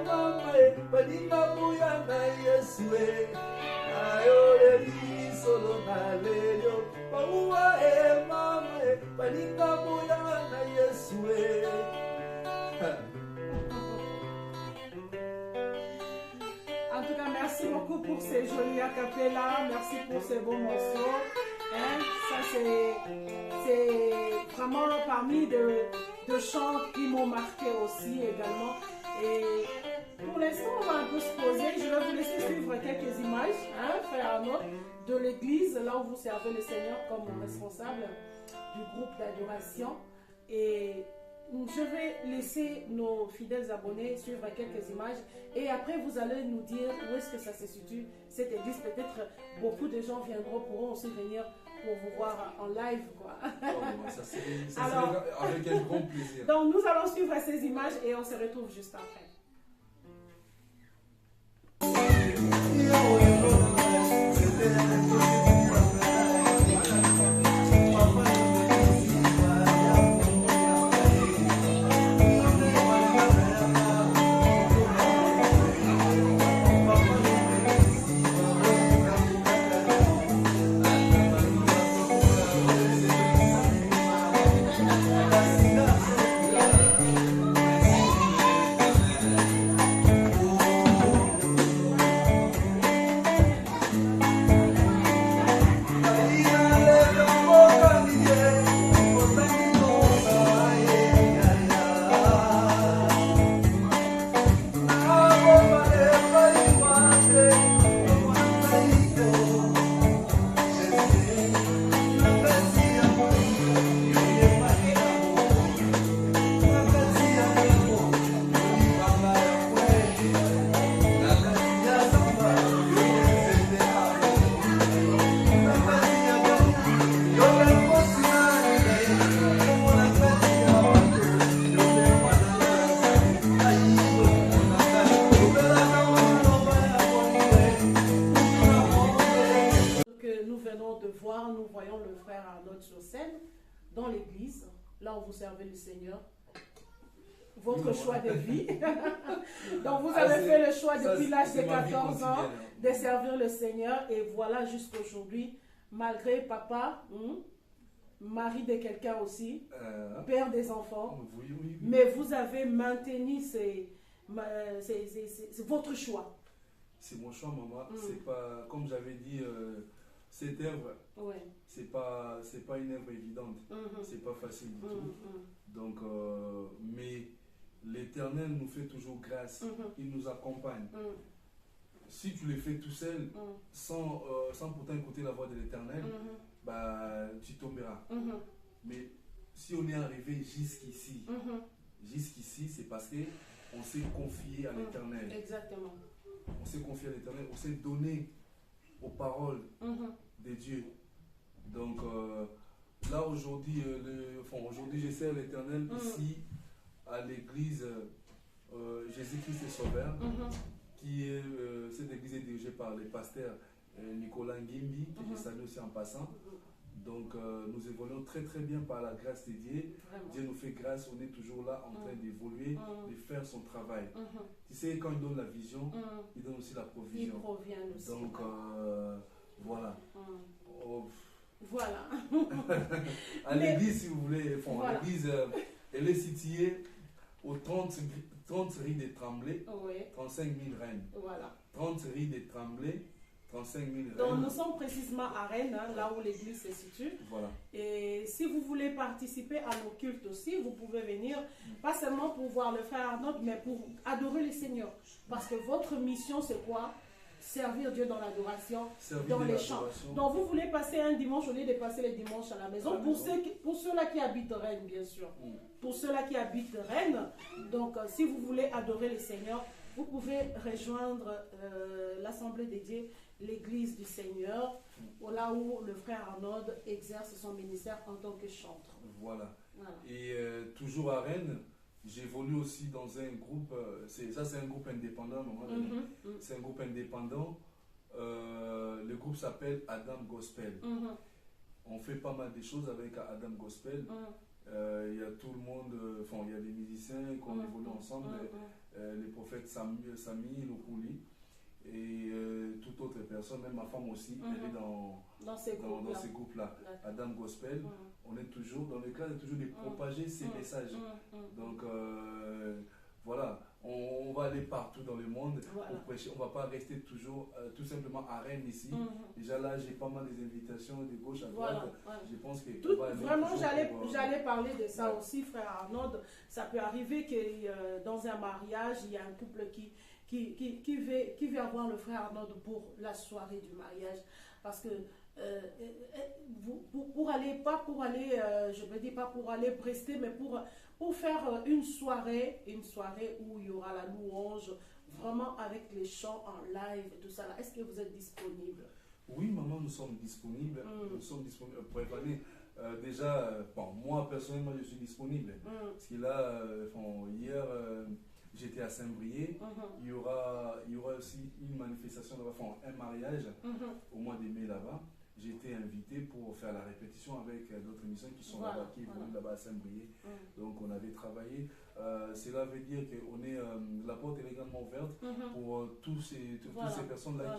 mama paninga buya na Yesu ayo le solo na leyo, paua mama paninga buya na Yesu En tout cas, merci beaucoup pour ces jolis acapellas, merci pour ces beaux morceaux. Ça, c'est vraiment parmi de chants qui m'ont marqué aussi également. Et pour l'instant, on va un peu se poser. Je vais vous laisser suivre quelques images, frère Arnaud, de l'église, là où vous servez le Seigneur comme responsable du groupe d'adoration. Et je vais laisser nos fidèles abonnés suivre quelques images et après vous allez nous dire où est-ce que ça se situe, cette église. Peut-être beaucoup de gens pourront aussi venir pour vous voir en live, quoi. Alors, avec un grand plaisir. Donc nous allons suivre ces images et on se retrouve juste après. quand nous voyons le frère Arnaud sur scène, dans l'église, là où vous servez le Seigneur, votre choix de vie. Donc vous avez fait le choix depuis l'âge de 14 ans de servir le Seigneur. Et voilà jusqu'aujourd'hui, malgré papa, mari de quelqu'un aussi, père des enfants, mais vous avez maintenu c'est votre choix. C'est mon choix, maman. C'est pas, comme j'avais dit, cette œuvre, c'est pas une œuvre évidente. C'est pas facile du tout. Donc, mais l'Éternel nous fait toujours grâce. Il nous accompagne. Si tu le fais tout seul, sans pourtant écouter la voix de l'Éternel, bah, tu tomberas. Mais si on est arrivé jusqu'ici, c'est parce qu'on s'est confié à l'Éternel. Exactement. On s'est confié à l'Éternel, on s'est donné aux paroles de Dieu. Donc là aujourd'hui, aujourd'hui je sers l'Éternel ici à l'église Jésus-Christ est Sauveur, qui est, cette église est dirigée par le pasteur Nicolas Ngimbi, que je salue aussi en passant. Donc nous évoluons très très bien par la grâce de Dieu. Vraiment. Dieu nous fait grâce, on est toujours là en train d'évoluer, de faire son travail. Tu sais, quand il donne la vision, il donne aussi la provision. Il provient aussi. Donc voilà. Voilà. À l'église, si vous voulez, voilà. L'église, elle est située au 30 rue des Tremblay, 35 000 Rennes. Voilà. 30 rue des Tremblay, 35 000 Rennes. Donc nous sommes précisément à Rennes, là où l'église se situe. Voilà. Et si vous voulez participer à nos cultes aussi, vous pouvez venir, pas seulement pour voir le frère Arnaud, mais pour adorer le Seigneur. Parce que votre mission, c'est quoi? Servir Dieu dans l'adoration, dans les chants. Donc vous voulez passer un dimanche au lieu de passer les dimanches à la maison. Pour ceux-là qui habitent Rennes, bien sûr. Pour ceux-là qui habitent Rennes, donc si vous voulez adorer le Seigneur, vous pouvez rejoindre l'Assemblée de Dieu, l'église du Seigneur, là où le frère Arnaud exerce son ministère en tant que chantre. Voilà. Et toujours à Rennes, j'évolue aussi dans un groupe, c'est un groupe indépendant, c'est un groupe indépendant. Le groupe s'appelle Adam Gospel. On fait pas mal de choses avec Adam Gospel. Il y a tout le monde, il y a des musiciens qu'on évolue ensemble, les prophètes Sami Lokouli et toute autre personne, même ma femme aussi, elle est dans ces groupes-là. Adam Gospel, on est toujours dans le cadre toujours de propager ces messages. Donc voilà, on va aller partout dans le monde pour prêcher. On ne va pas rester toujours tout simplement à Rennes ici. Déjà là, j'ai pas mal des invitations de gauche à droite. Je pense que vraiment, j'allais parler de ça aussi, frère Arnaud. Ça peut arriver que dans un mariage, il y a un couple qui veut avoir le frère Arnaud pour la soirée du mariage. Parce que pour aller prester, mais pour faire une soirée où il y aura la louange, vraiment avec les chants en live et tout ça. Est-ce que vous êtes disponible? Oui, maman, nous sommes disponibles. Nous sommes disponibles pour évaluer. Déjà, moi personnellement, je suis disponible. Parce que là, hier, j'étais à Saint-Brieuc. Il y aura aussi une manifestation, un mariage au mois de mai là-bas. J'ai été invité pour faire la répétition avec d'autres musiciens qui sont là-bas, qui évoluent là-bas à Saint-Brieuc. Donc on avait travaillé. Cela veut dire que la porte est également ouverte pour toutes ces personnes-là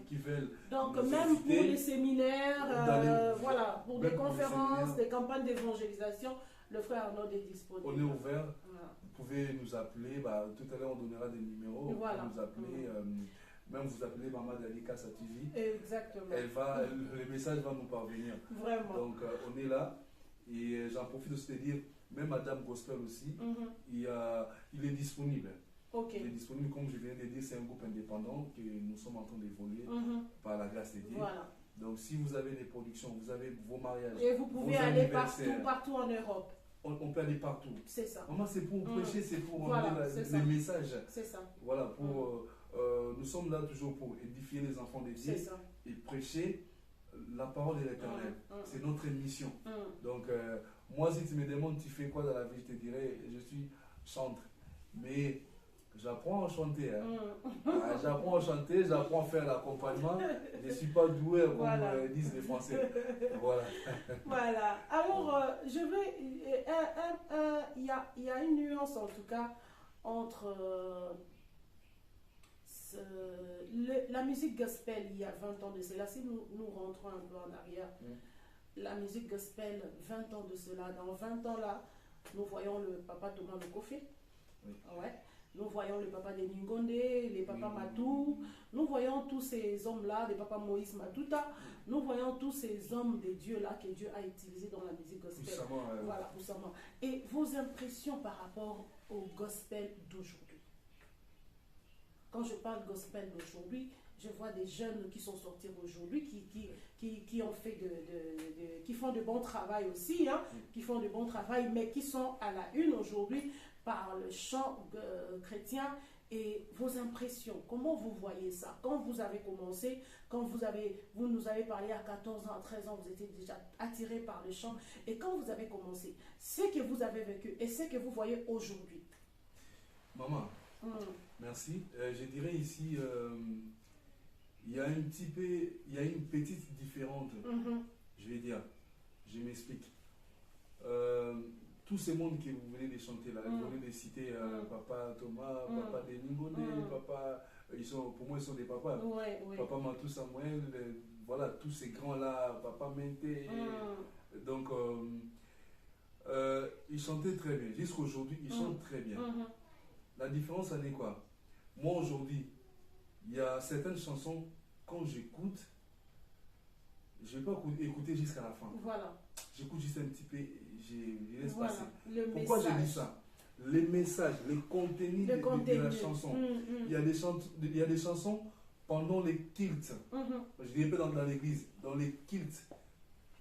qui veulent. Donc même pour les séminaires, pour des conférences, des campagnes d'évangélisation, le frère Arnaud est disponible. On est ouvert. Vous pouvez nous appeler. Tout à l'heure, on donnera des numéros. Vous pouvez nous appeler. Même vous appelez Maman Dalika Sativi. Exactement. Le message va nous parvenir. Vraiment. Donc on est là. Et j'en profite aussi de dire, même Adam Gospel aussi, il est disponible. Il est disponible, comme je viens de dire, c'est un groupe indépendant que nous sommes en train d'évoluer par la grâce de Dieu. Voilà. Donc si vous avez des productions, vous avez vos mariages. Et vous pouvez aller partout en Europe. On peut aller partout. C'est ça. Maman, c'est pour prêcher, c'est pour emmener les messages. C'est ça. Voilà, nous sommes là toujours pour édifier les enfants de Dieu et prêcher la parole de l'Éternel. C'est notre mission. Donc, moi, si tu me demandes, tu fais quoi dans la vie, je te dirais, je suis chantre. Mais J'apprends à chanter. J'apprends à chanter, j'apprends à faire l'accompagnement. Je ne suis pas doué comme disent les Français. Voilà. Voilà. Alors, je veux. Il y a une nuance en tout cas entre la musique gospel il y a 20 ans de cela. Si nous rentrons un peu en arrière, la musique gospel, 20 ans de cela, dans 20 ans là, nous voyons le papa Thomas Lokofe. Ouais. Nous voyons le papa de Ningonde, les papas Matou, nous voyons tous ces hommes-là, les papas Moïse Matouta, nous voyons tous ces hommes de Dieu-là que Dieu a utilisés dans la musique gospel. Voilà, puissamment. Et vos impressions par rapport au gospel d'aujourd'hui? Quand je parle gospel d'aujourd'hui, je vois des jeunes qui sont sortis aujourd'hui, qui ont fait qui font de bon travail aussi, hein, qui font de bon travail, mais qui sont à la une aujourd'hui par le chant chrétien. Et vos impressions, comment vous voyez ça? Quand vous avez commencé, quand vous nous avez parlé à 14 ans, à 13 ans, vous étiez déjà attiré par le chant. Et quand vous avez commencé, ce que vous avez vécu et ce que vous voyez aujourd'hui? Maman, merci. Je dirais ici, il y a une petite différence. Je vais dire, je m'explique. Tous ces mondes que vous venez de chanter là, vous venez de citer Papa Thomas, Papa Deningone, Papa, pour moi ils sont des papas. Papa Matou Samuel, voilà, tous ces grands-là, Papa Mente. Donc, ils chantaient très bien. Jusqu'aujourd'hui, ils chantent très bien. La différence, elle est quoi? Moi aujourd'hui, il y a certaines chansons, quand j'écoute, je ne vais pas écouter jusqu'à la fin. Voilà. J'écoute juste un petit peu, je laisse passer. Pourquoi je dis ça? Les messages, les contenus de la chanson. Il y a des chansons pendant les cultes. Je dirais pas dans l'église, dans les cultes.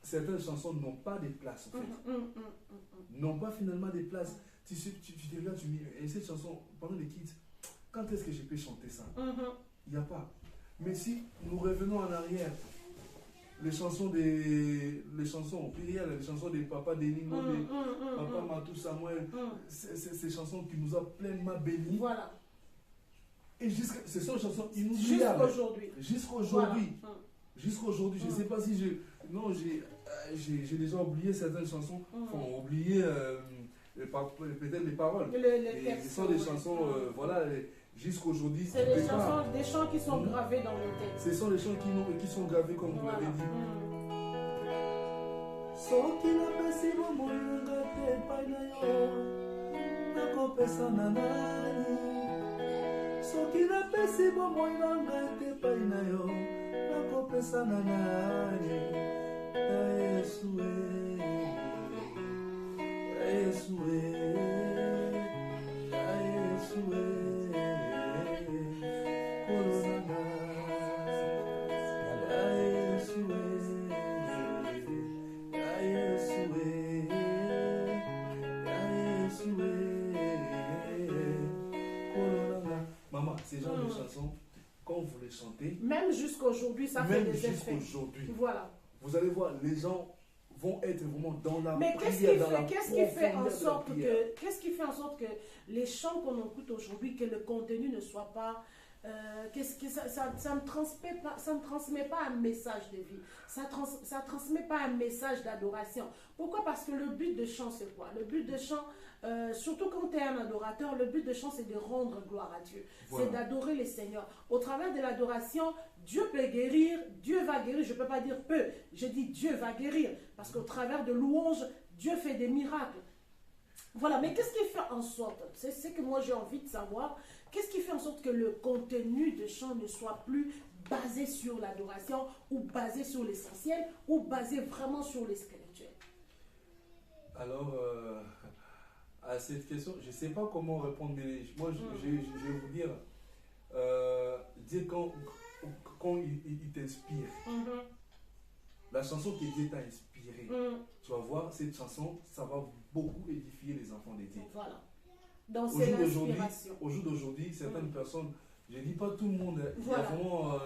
Certaines chansons n'ont pas de place en fait. N'ont pas finalement des places. Tu te regardes, tu me dis, et cette chanson, pendant les cultes, quand est-ce que je peux chanter ça? Il n'y a pas. Mais si nous revenons en arrière, les chansons plurielles, les chansons des papas Deningo, des papas Matou Samuel, ces chansons qui nous ont pleinement bénis. Voilà. Et ce sont des chansons inoubliables. Jusqu'aujourd'hui. Jusqu'aujourd'hui. Je ne sais pas si j'ai déjà oublié certaines chansons. Enfin, oublié peut-être les paroles. Ce sont des chansons, voilà. Jusqu'aujourd'hui, c'est des chants qui sont gravés dans le texte. Ce sont des chants qui sont gravés comme vous l'avez dit. Ces genres de chansons, quand vous les chantez, même jusqu'aujourd'hui, ça fait des effets. Voilà. Vous allez voir, les gens vont être vraiment dans la prière. Mais qu'est-ce qui fait en sorte que les chants qu'on écoute aujourd'hui, que le contenu ne soit pas ça ne transmet pas un message de vie, ça transmet pas un message d'adoration. Pourquoi? Parce que le but de chant, c'est quoi? Le but de chant, surtout quand tu es un adorateur, le but de chant, c'est de rendre gloire à Dieu. Voilà. C'est d'adorer le Seigneur. Au travers de l'adoration, Dieu peut guérir, Dieu va guérir. Je ne peux pas dire peut, je dis Dieu va guérir. Parce qu'au travers de louanges, Dieu fait des miracles. Voilà, mais qu'est-ce qui fait en sorte, c'est ce que moi j'ai envie de savoir, qu'est-ce qui fait en sorte que le contenu de chant ne soit plus basé sur l'adoration ou basé sur l'essentiel ou basé vraiment sur le spirituel? Alors, à cette question, je ne sais pas comment répondre, mais moi je vais vous dire, Dieu quand il t'inspire, la chanson que Dieu t'a inspirée, tu vas voir, cette chanson, ça va beaucoup édifier les enfants de Dieu. Voilà. Donc c'est l'inspiration. Au jour d'aujourd'hui, certaines personnes, je ne dis pas tout le monde, voilà. Il y a vraiment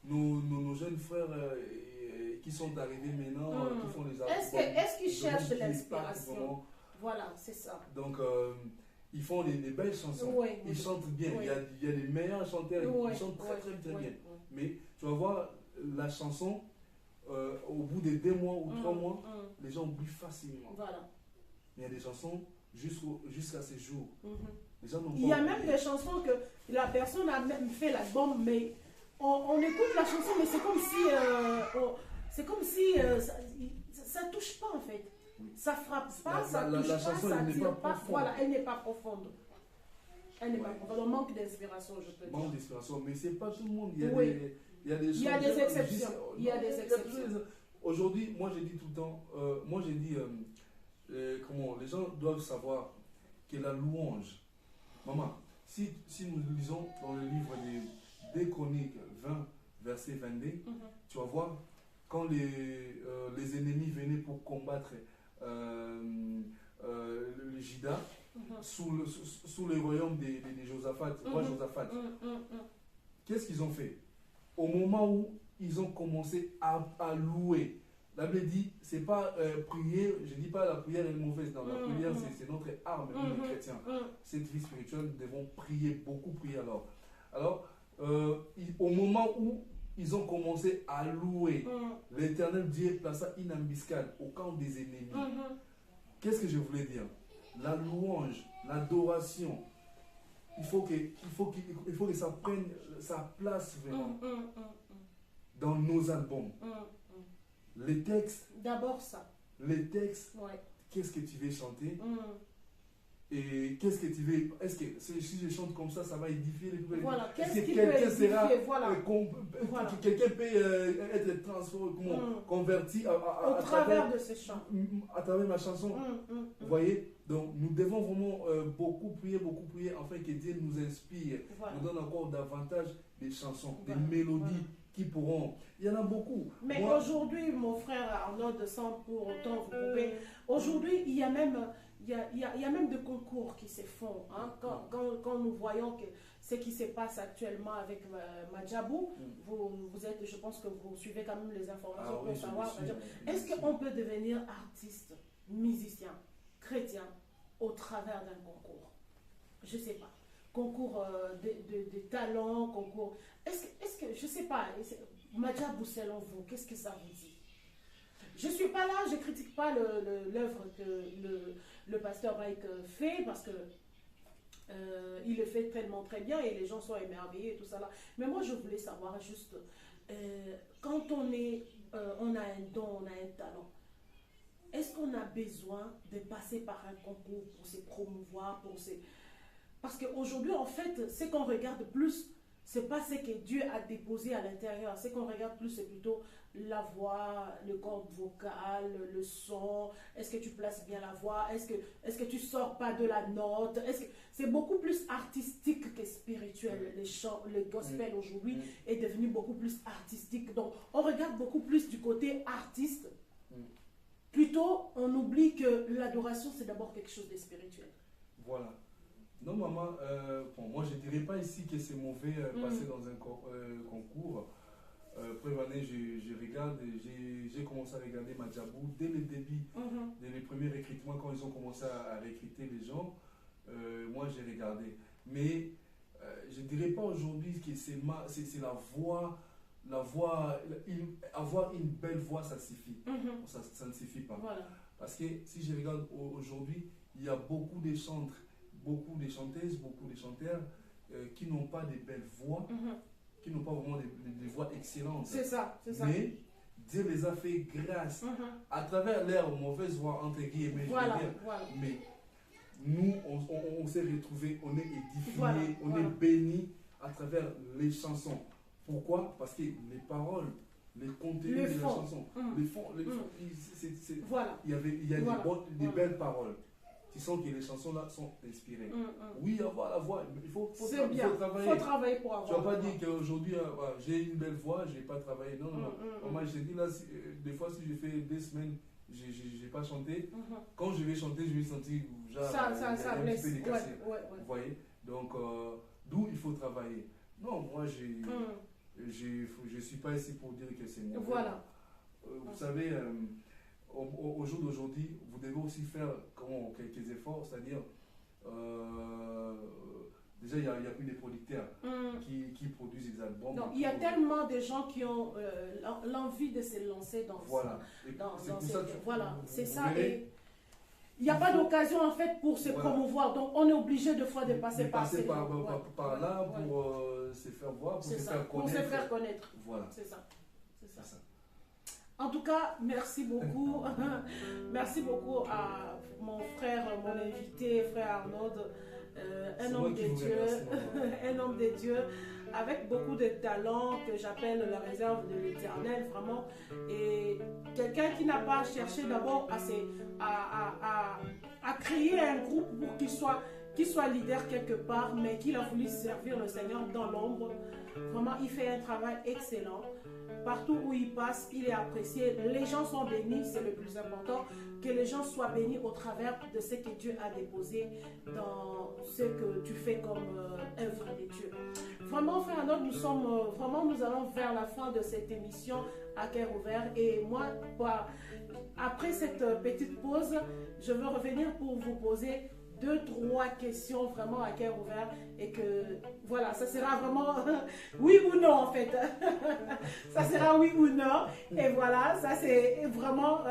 nos jeunes frères qui sont arrivés maintenant, qui font les Est-ce qu'ils cherchent l'inspiration? Voilà, c'est ça. Donc, ils font des belles chansons. Ils chantent bien. Il y a des meilleurs chanteurs. Ils chantent très bien. Mais tu vas voir la chanson, au bout de 2 mois ou 3 mois, les gens oublient facilement. Voilà. Il y a des chansons jusqu'à ces jours. Les gens il y a même des chansons que la personne a même fait l'album, mais on écoute la chanson, mais c'est comme si ça touche pas en fait. Ça frappe pas, ça touche pas, ça tire pas. Voilà, elle n'est pas profonde. Elle n'est pas profonde. On manque d'inspiration, je peux dire. Manque d'inspiration, mais c'est pas tout le monde. Il y a des exceptions. Il y a des exceptions. Aujourd'hui, moi j'ai dit tout le temps, comment les gens doivent savoir que la louange, maman, si nous lisons dans le livre des Chroniques 20, verset 22, tu vas voir quand les ennemis venaient pour combattre le Juda sous le royaume de Josaphat, roi Josaphat. Qu'est-ce qu'ils ont fait? Au moment où ils ont commencé à louer, la Bible dit, c'est pas prier, je dis pas la prière est mauvaise, non, la prière c'est notre arme, nous les chrétiens. Cette vie spirituelle, nous devons prier, beaucoup prier alors. Alors, au moment où ils ont commencé à louer, l'Éternel Dieu plaça une embuscade au camp des ennemis. Qu'est-ce que je voulais dire? La louange, l'adoration, il faut que ça prenne sa place vraiment dans nos albums. Les textes. D'abord ça. Les textes. Qu'est-ce que tu veux chanter? Et qu'est-ce que tu veux? Est-ce que si je chante comme ça va édifier les peuples? Voilà. Qu'est-ce qui peut édifier? Quelqu'un peut être transformé, converti au travers de ces chants. À travers ma chanson. Vous voyez? Donc nous devons vraiment beaucoup prier afin que Dieu nous inspire, nous donne encore davantage des chansons, des mélodies qui pourront. Il y en a beaucoup. Mais aujourd'hui, mon frère Arnaud, sans pour autant vous couper, aujourd'hui il y a même des concours qui se font. Hein, quand nous voyons que ce qui se passe actuellement avec Madjabou, vous êtes, je pense que vous suivez quand même les informations pour savoir. Est-ce qu'on peut devenir artiste, musicien, chrétien au travers d'un concours? Je ne sais pas. Concours de talent, concours. Est-ce que, je ne sais pas, Madjabou, selon vous, qu'est-ce que ça vous dit? Je ne suis pas là, je ne critique pas l'œuvre que le pasteur Mike fait parce que il le fait tellement très bien et les gens sont émerveillés et tout ça là. Mais moi, je voulais savoir juste, quand on a un don, on a un talent, est-ce qu'on a besoin de passer par un concours pour se promouvoir, Parce qu'aujourd'hui, en fait, ce qu'on regarde plus, ce n'est pas ce que Dieu a déposé à l'intérieur. Ce qu'on regarde plus, c'est plutôt la voix, le corps vocal, le son. Est-ce que tu places bien la voix? Est-ce que tu ne sors pas de la note? C'est beaucoup plus artistique que spirituel. Les chants, le gospel aujourd'hui est devenu beaucoup plus artistique. Donc, on regarde beaucoup plus du côté artiste. Plutôt, on oublie que l'adoration, c'est d'abord quelque chose de spirituel. Voilà. Non, maman, moi je ne dirais pas ici que c'est mauvais passer dans un concours. Première année, je regarde, j'ai commencé à regarder Madjabou dès le début, dès les premiers recrutements, quand ils ont commencé à recruter les gens, moi j'ai regardé. Mais je ne dirais pas aujourd'hui que c'est la voix, avoir une belle voix, ça suffit. Ça ne suffit pas. Voilà. Parce que si je regarde aujourd'hui, il y a beaucoup de chantres, beaucoup de chanteuses, beaucoup de chanteurs qui n'ont pas de belles voix, qui n'ont pas vraiment des voix excellentes. C'est ça, c'est ça. Mais Dieu les a fait grâce à travers leur mauvaise voix, entre guillemets. Voilà. Mais nous, on s'est retrouvés, on est édifiés, on est bénis à travers les chansons. Pourquoi? Parce que les paroles, les contenus de la chanson, il y a des belles paroles. Tu sens que les chansons là sont inspirées. Oui, avoir la voix, il faut travailler. Il faut travailler pour avoir. Tu ne vas pas dire qu'aujourd'hui j'ai une belle voix, je n'ai pas travaillé. Non. Moi, je dis là, des fois, si je fais 2 semaines, je n'ai pas chanté. Quand je vais chanter, je vais sentir ça blesse. Vous voyez? Donc, d'où il faut travailler. Non, moi, je ne suis pas ici pour dire que c'est mauvais. Voilà. Vous savez, au jour d'aujourd'hui, vous devez aussi faire quelques efforts, c'est-à-dire déjà, il n'y a plus de producteurs qui produisent des albums. Donc, il y a tellement de gens qui ont l'envie de se lancer dans voilà. Voilà, c'est ça. Et il n'y a pas d'occasion en fait pour se promouvoir. Donc, on est obligé de fois de passer par là pour se faire voir, pour se faire connaître. Pour se faire connaître. Voilà. C'est ça. C'est ça. En tout cas, merci beaucoup. Merci beaucoup à mon frère, mon invité, frère Arnaud, un homme de Dieu, un homme de Dieu, avec beaucoup de talent que j'appelle la réserve de l'Éternel, vraiment. Et quelqu'un qui n'a pas cherché d'abord à créer un groupe pour qu'il soit leader quelque part, mais qu'il a voulu servir le Seigneur dans l'ombre. Vraiment, il fait un travail excellent. Partout où il passe, il est apprécié. Les gens sont bénis, c'est le plus important. Que les gens soient bénis au travers de ce que Dieu a déposé dans ce que tu fais comme œuvre de Dieu. Vraiment, frère Arnaud, nous allons vers la fin de cette émission à cœur ouvert. Et moi, après cette petite pause, je veux revenir pour vous poser 2-3 questions vraiment à cœur ouvert et que voilà, ça sera vraiment oui ou non en fait. Ça sera oui ou non et voilà, ça c'est vraiment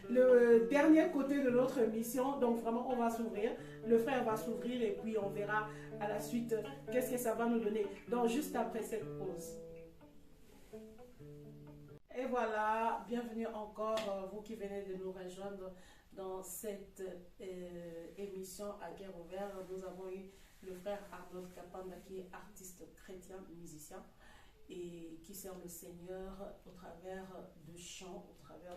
le dernier côté de notre mission. Donc vraiment on va s'ouvrir, le frère va s'ouvrir et puis on verra à la suite qu'est-ce que ça va nous donner. Donc juste après cette pause. Et voilà, bienvenue encore vous qui venez de nous rejoindre dans cette émission à cœur ouvert. Nous avons eu le frère Arnaud Kapanda qui est artiste chrétien, musicien et qui sert le Seigneur au travers de chants, au travers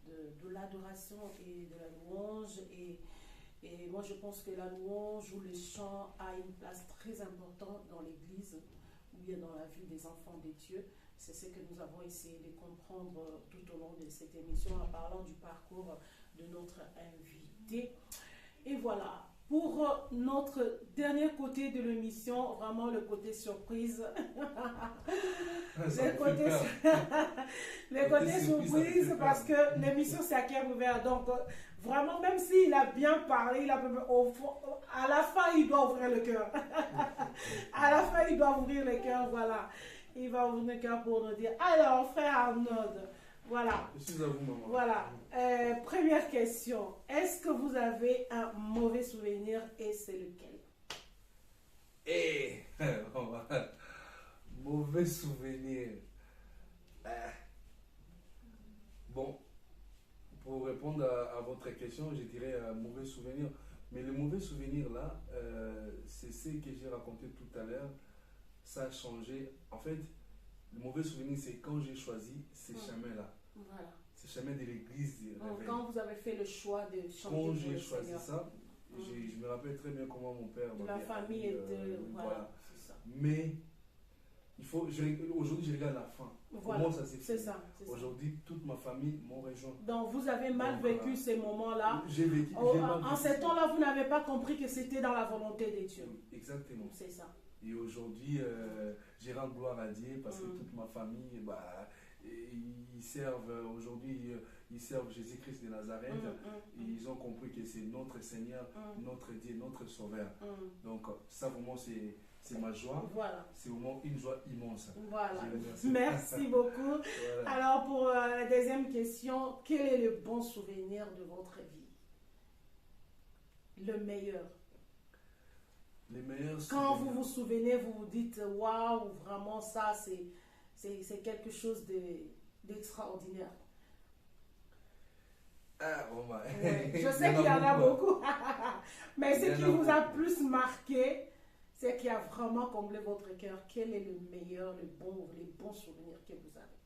de l'adoration et de la louange. Et moi je pense que la louange ou le chant a une place très importante dans l'église ou bien dans la vie des enfants de Dieu. C'est ce que nous avons essayé de comprendre tout au long de cette émission en parlant du parcours de notre invité. Et voilà, pour notre dernier côté de l'émission, vraiment le côté surprise. le côté surprise parce que l'émission c'est à cœur ouvert. Donc vraiment, même s'il a bien parlé, à la fin il doit ouvrir le cœur. À la fin il doit ouvrir le cœur, voilà. Il va ouvrir le cœur pour nous dire, alors frère Arnaud, voilà. Je suis à vous, maman. Voilà. Première question. Est-ce que vous avez un mauvais souvenir et c'est lequel? Mauvais souvenir. Bon, pour répondre à votre question, je dirais un mauvais souvenir. Mais le mauvais souvenir là, c'est ce que j'ai raconté tout à l'heure. Ça a changé. En fait, le mauvais souvenir, c'est quand j'ai choisi ces chemins-là. Voilà. Ces chemins de l'église. Quand vous avez fait le choix de changer. Quand j'ai choisi ça, je me rappelle très bien comment mon père la famille était. Voilà. Ça. Mais aujourd'hui, je regarde la fin. Voilà. Comment ça s'est fait? C'est ça. Aujourd'hui, toute ma famille m'ont rejoint. Donc, vous avez mal vécu ces moments-là. J'ai vécu. En ces temps-là, vous n'avez pas compris que c'était dans la volonté de Dieu. Exactement. C'est ça. Et aujourd'hui, j'ai rendu gloire à Dieu parce que toute ma famille, ils servent aujourd'hui, ils servent Jésus-Christ de Nazareth. Et ils ont compris que c'est notre Seigneur, notre Dieu, notre Sauveur. Donc ça vraiment c'est ma joie. Voilà. C'est vraiment une joie immense. Voilà. Merci beaucoup. Voilà. Alors pour la deuxième question, quel est le bon souvenir de votre vie? Le meilleur. Les meilleurs quand vous vous souvenez, vous vous dites waouh, vraiment ça c'est quelque chose d'extraordinaire. Ouais. Je sais qu'il y en a beaucoup. Mais ce qui vous a plus marqué, c'est qui a vraiment comblé votre cœur. Quel est le meilleur, les bons souvenirs que vous avez?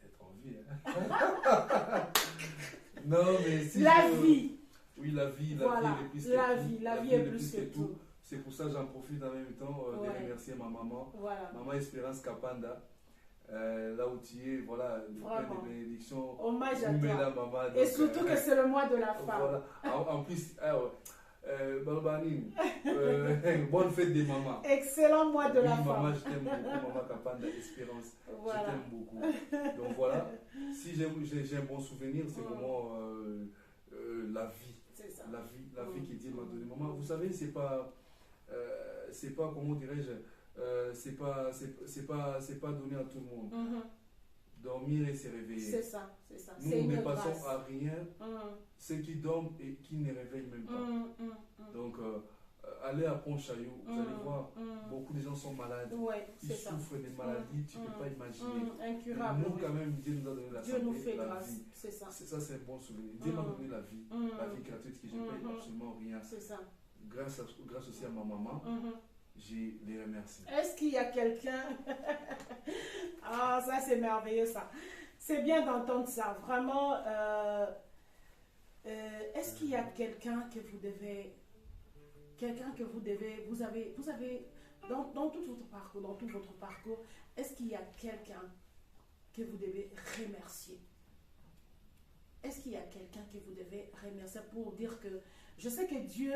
Être en vie. Hein? Non, mais si vie. Oui, la vie est plus que tout. C'est pour ça que j'en profite en même temps de remercier ma maman, maman Espérance Kapanda. Là où tu es, voilà, plein de bénédictions. Hommage à toi. Maman, et surtout que c'est le mois de la femme. Voilà. En plus, bonne fête des mamans. Excellent mois de la femme. Maman, je t'aime beaucoup, maman Kapanda Espérance. Voilà. Je t'aime beaucoup. Donc voilà, si j'ai un bon souvenir, c'est vraiment la vie. la vie que Dieu m'a donnée. Maman, vous savez, c'est pas, comment dirais-je, c'est pas donné à tout le monde. Dormir et se réveiller. C'est ça. Nous ne passons à rien, ceux qui dorment et qui ne réveillent même pas. Donc, allez à Pont-Chaillou, vous allez voir, beaucoup de gens sont malades. Ils souffrent des maladies, tu ne peux pas imaginer. Incurable. Nous, quand même, Dieu nous a donné la santé, nous fait la grâce. vie. C'est ça. Ça, c'est un bon souvenir. Dieu m'a donné la vie gratuite, que je ne paye absolument rien. C'est ça. Grâce aussi à ma maman, je les remercie. Est-ce qu'il y a quelqu'un... Ah, ça c'est merveilleux ça. C'est bien d'entendre ça. Vraiment, est-ce qu'il y a quelqu'un que vous devez... Vous avez dans tout votre parcours, est-ce qu'il y a quelqu'un que vous devez remercier? Est-ce qu'il y a quelqu'un que vous devez remercier pour dire que... Je sais que Dieu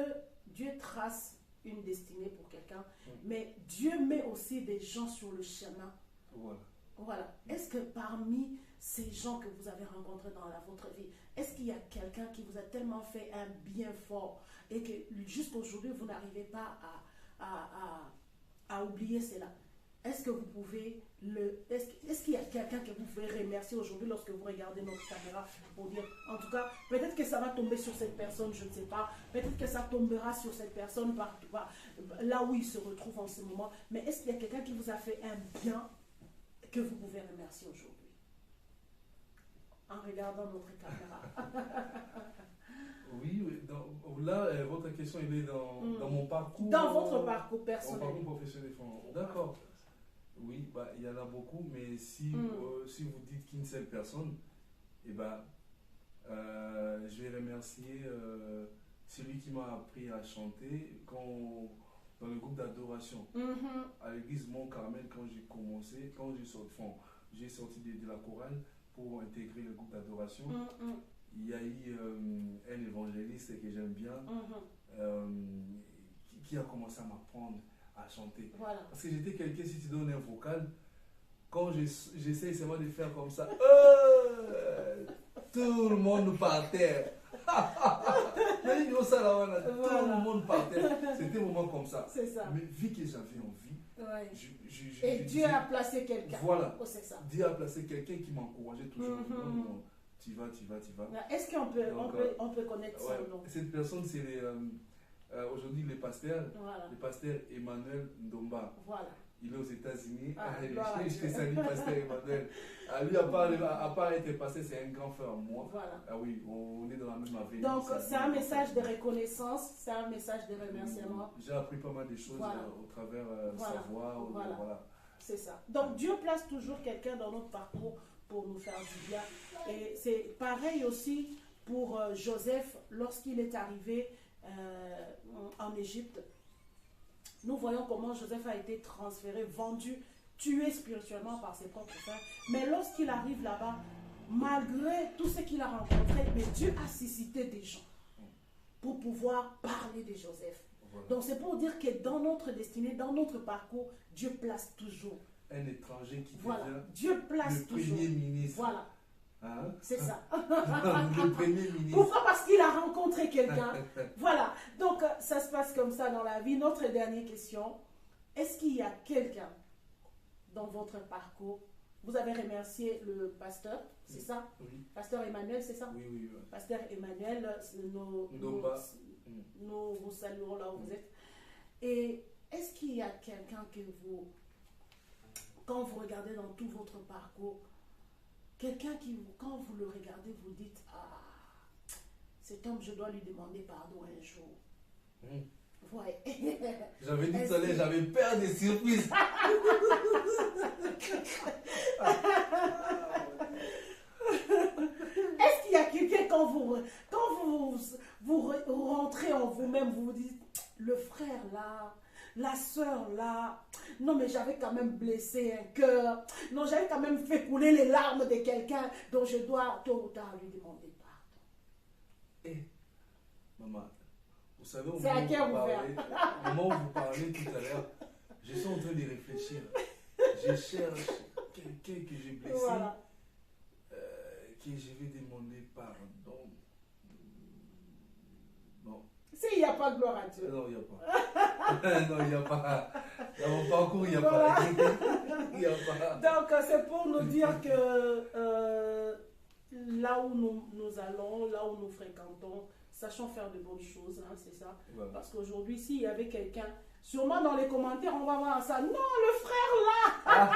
trace une destinée pour quelqu'un, mais Dieu met aussi des gens sur le chemin. Voilà. Est-ce que parmi ces gens que vous avez rencontrés dans votre vie, est-ce qu'il y a quelqu'un qui vous a tellement fait un bien fort et que jusqu'aujourd'hui vous n'arrivez pas à oublier cela? Est-ce que vous pouvez est-ce qu'il y a quelqu'un que vous pouvez remercier aujourd'hui lorsque vous regardez notre caméra pour dire, en tout cas, peut-être que ça va tomber sur cette personne, je ne sais pas, peut-être que ça tombera sur cette personne là où il se retrouve en ce moment, mais est-ce qu'il y a quelqu'un qui vous a fait un bien que vous pouvez remercier aujourd'hui en regardant notre caméra? Oui, là, votre question, elle est dans mon parcours. Dans votre parcours personnel. Mon parcours professionnel. D'accord. Oui, il y en a beaucoup, mais si vous dites qu'une seule personne, je vais remercier celui qui m'a appris à chanter dans le groupe d'adoration. À l'église Mont-Carmel, quand j'ai commencé, j'ai sorti de la chorale pour intégrer le groupe d'adoration. Il y a eu un évangéliste que j'aime bien qui a commencé à m'apprendre à chanter. Parce que j'étais quelqu'un, si tu donnes un vocal, quand j'essaie seulement de faire comme ça, tout le monde par terre. Tout le monde par terre. C'était un moment comme ça. Mais vu que j'avais envie, et Dieu a placé quelqu'un. Voilà. Dieu a placé quelqu'un qui m'encourageait toujours. Tu vas. Est-ce qu'on peut connaître son nom? Cette personne, c'est aujourd'hui le pasteur Emmanuel Ndomba. Il est aux États-Unis. Je te salue, pasteur Emmanuel. Lui, à part être pasteur, c'est un grand frère à moi. Ah oui, on est dans la même avenue. Donc, c'est un message de reconnaissance, c'est un message de remerciement. J'ai appris pas mal de choses au travers sa voix. C'est ça. Donc, Dieu place toujours quelqu'un dans notre parcours pour nous faire du bien. Et c'est pareil aussi pour Joseph, lorsqu'il est arrivé en Égypte. Nous voyons comment Joseph a été transféré, vendu, tué spirituellement par ses propres frères. Mais lorsqu'il arrive là-bas, malgré tout ce qu'il a rencontré, mais Dieu a suscité des gens pour pouvoir parler de Joseph. Donc c'est pour dire que dans notre destinée, dans notre parcours, Dieu place toujours un étranger qui devient Dieu place le premier ministre. Voilà. Hein? C'est ça. Le premier ministre. Pourquoi? Parce qu'il a rencontré quelqu'un. Voilà. Donc, ça se passe comme ça dans la vie. Notre dernière question. Est-ce qu'il y a quelqu'un dans votre parcours? Vous avez remercié le pasteur, c'est ça? Oui. Pasteur Emmanuel, c'est ça? Oui. Pasteur Emmanuel, nous vous saluons là où vous êtes. Et est-ce qu'il y a quelqu'un que vous, quand vous regardez dans tout votre parcours, quelqu'un qui, quand vous le regardez, vous dites, ah, cet homme, je dois lui demander pardon un jour. Ouais. J'avais dit tout à l'heure, j'avais peur des surprises. Est-ce qu'il y a quelqu'un, quand vous rentrez en vous-même, vous vous dites, le frère là, la soeur là, non mais j'avais quand même blessé un cœur, non j'avais quand même fait couler les larmes de quelqu'un dont je dois tôt ou tard lui demander pardon. Maman, vous savez, au moment où vous parlez tout à l'heure, je suis en train de réfléchir. Je cherche quelqu'un que j'ai blessé, que je vais demander pardon. Non. S'il n'y a pas de gloire à Dieu. Non, il n'y a pas. Non, il n'y a pas. Dans mon parcours, il n'y a pas. Il n'y a pas. Donc, c'est pour nous dire que là où nous allons, là où nous fréquentons, sachons faire de bonnes choses, hein, c'est ça. Ouais. Parce qu'aujourd'hui, s'il y avait quelqu'un, sûrement dans les commentaires, on va voir ça. Non, le frère là.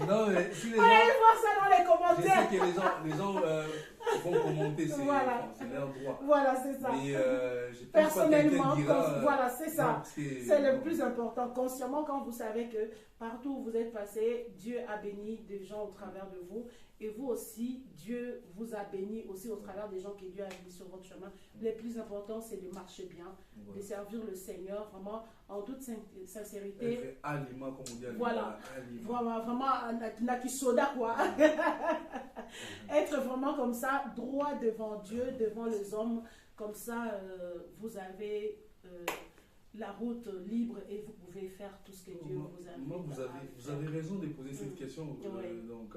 Non, mais si les gens. Allez voir ça dans les Je commentaires. sais que les gens vont commenter, c'est Voilà. leur droit. Voilà, c'est ça. Mais je pense Personnellement, pas quelqu'un dira, voilà, c'est ça. C'est le non. plus important. Consciemment, quand vous savez que partout où vous êtes passé, Dieu a béni des gens au travers de vous. Et vous aussi, Dieu vous a béni aussi au travers des gens que Dieu a mis sur votre chemin. Le plus important, c'est de marcher bien, de servir le Seigneur vraiment en toute sincérité. Être aliment, comme on dit. Voilà. Aliment. Vraiment, nakisoda quoi. Être vraiment comme ça, droit devant Dieu, devant les hommes. Comme ça, vous avez la route libre et vous pouvez faire tout ce que Dieu vous a Moi, vous avez raison de poser cette question. Donc,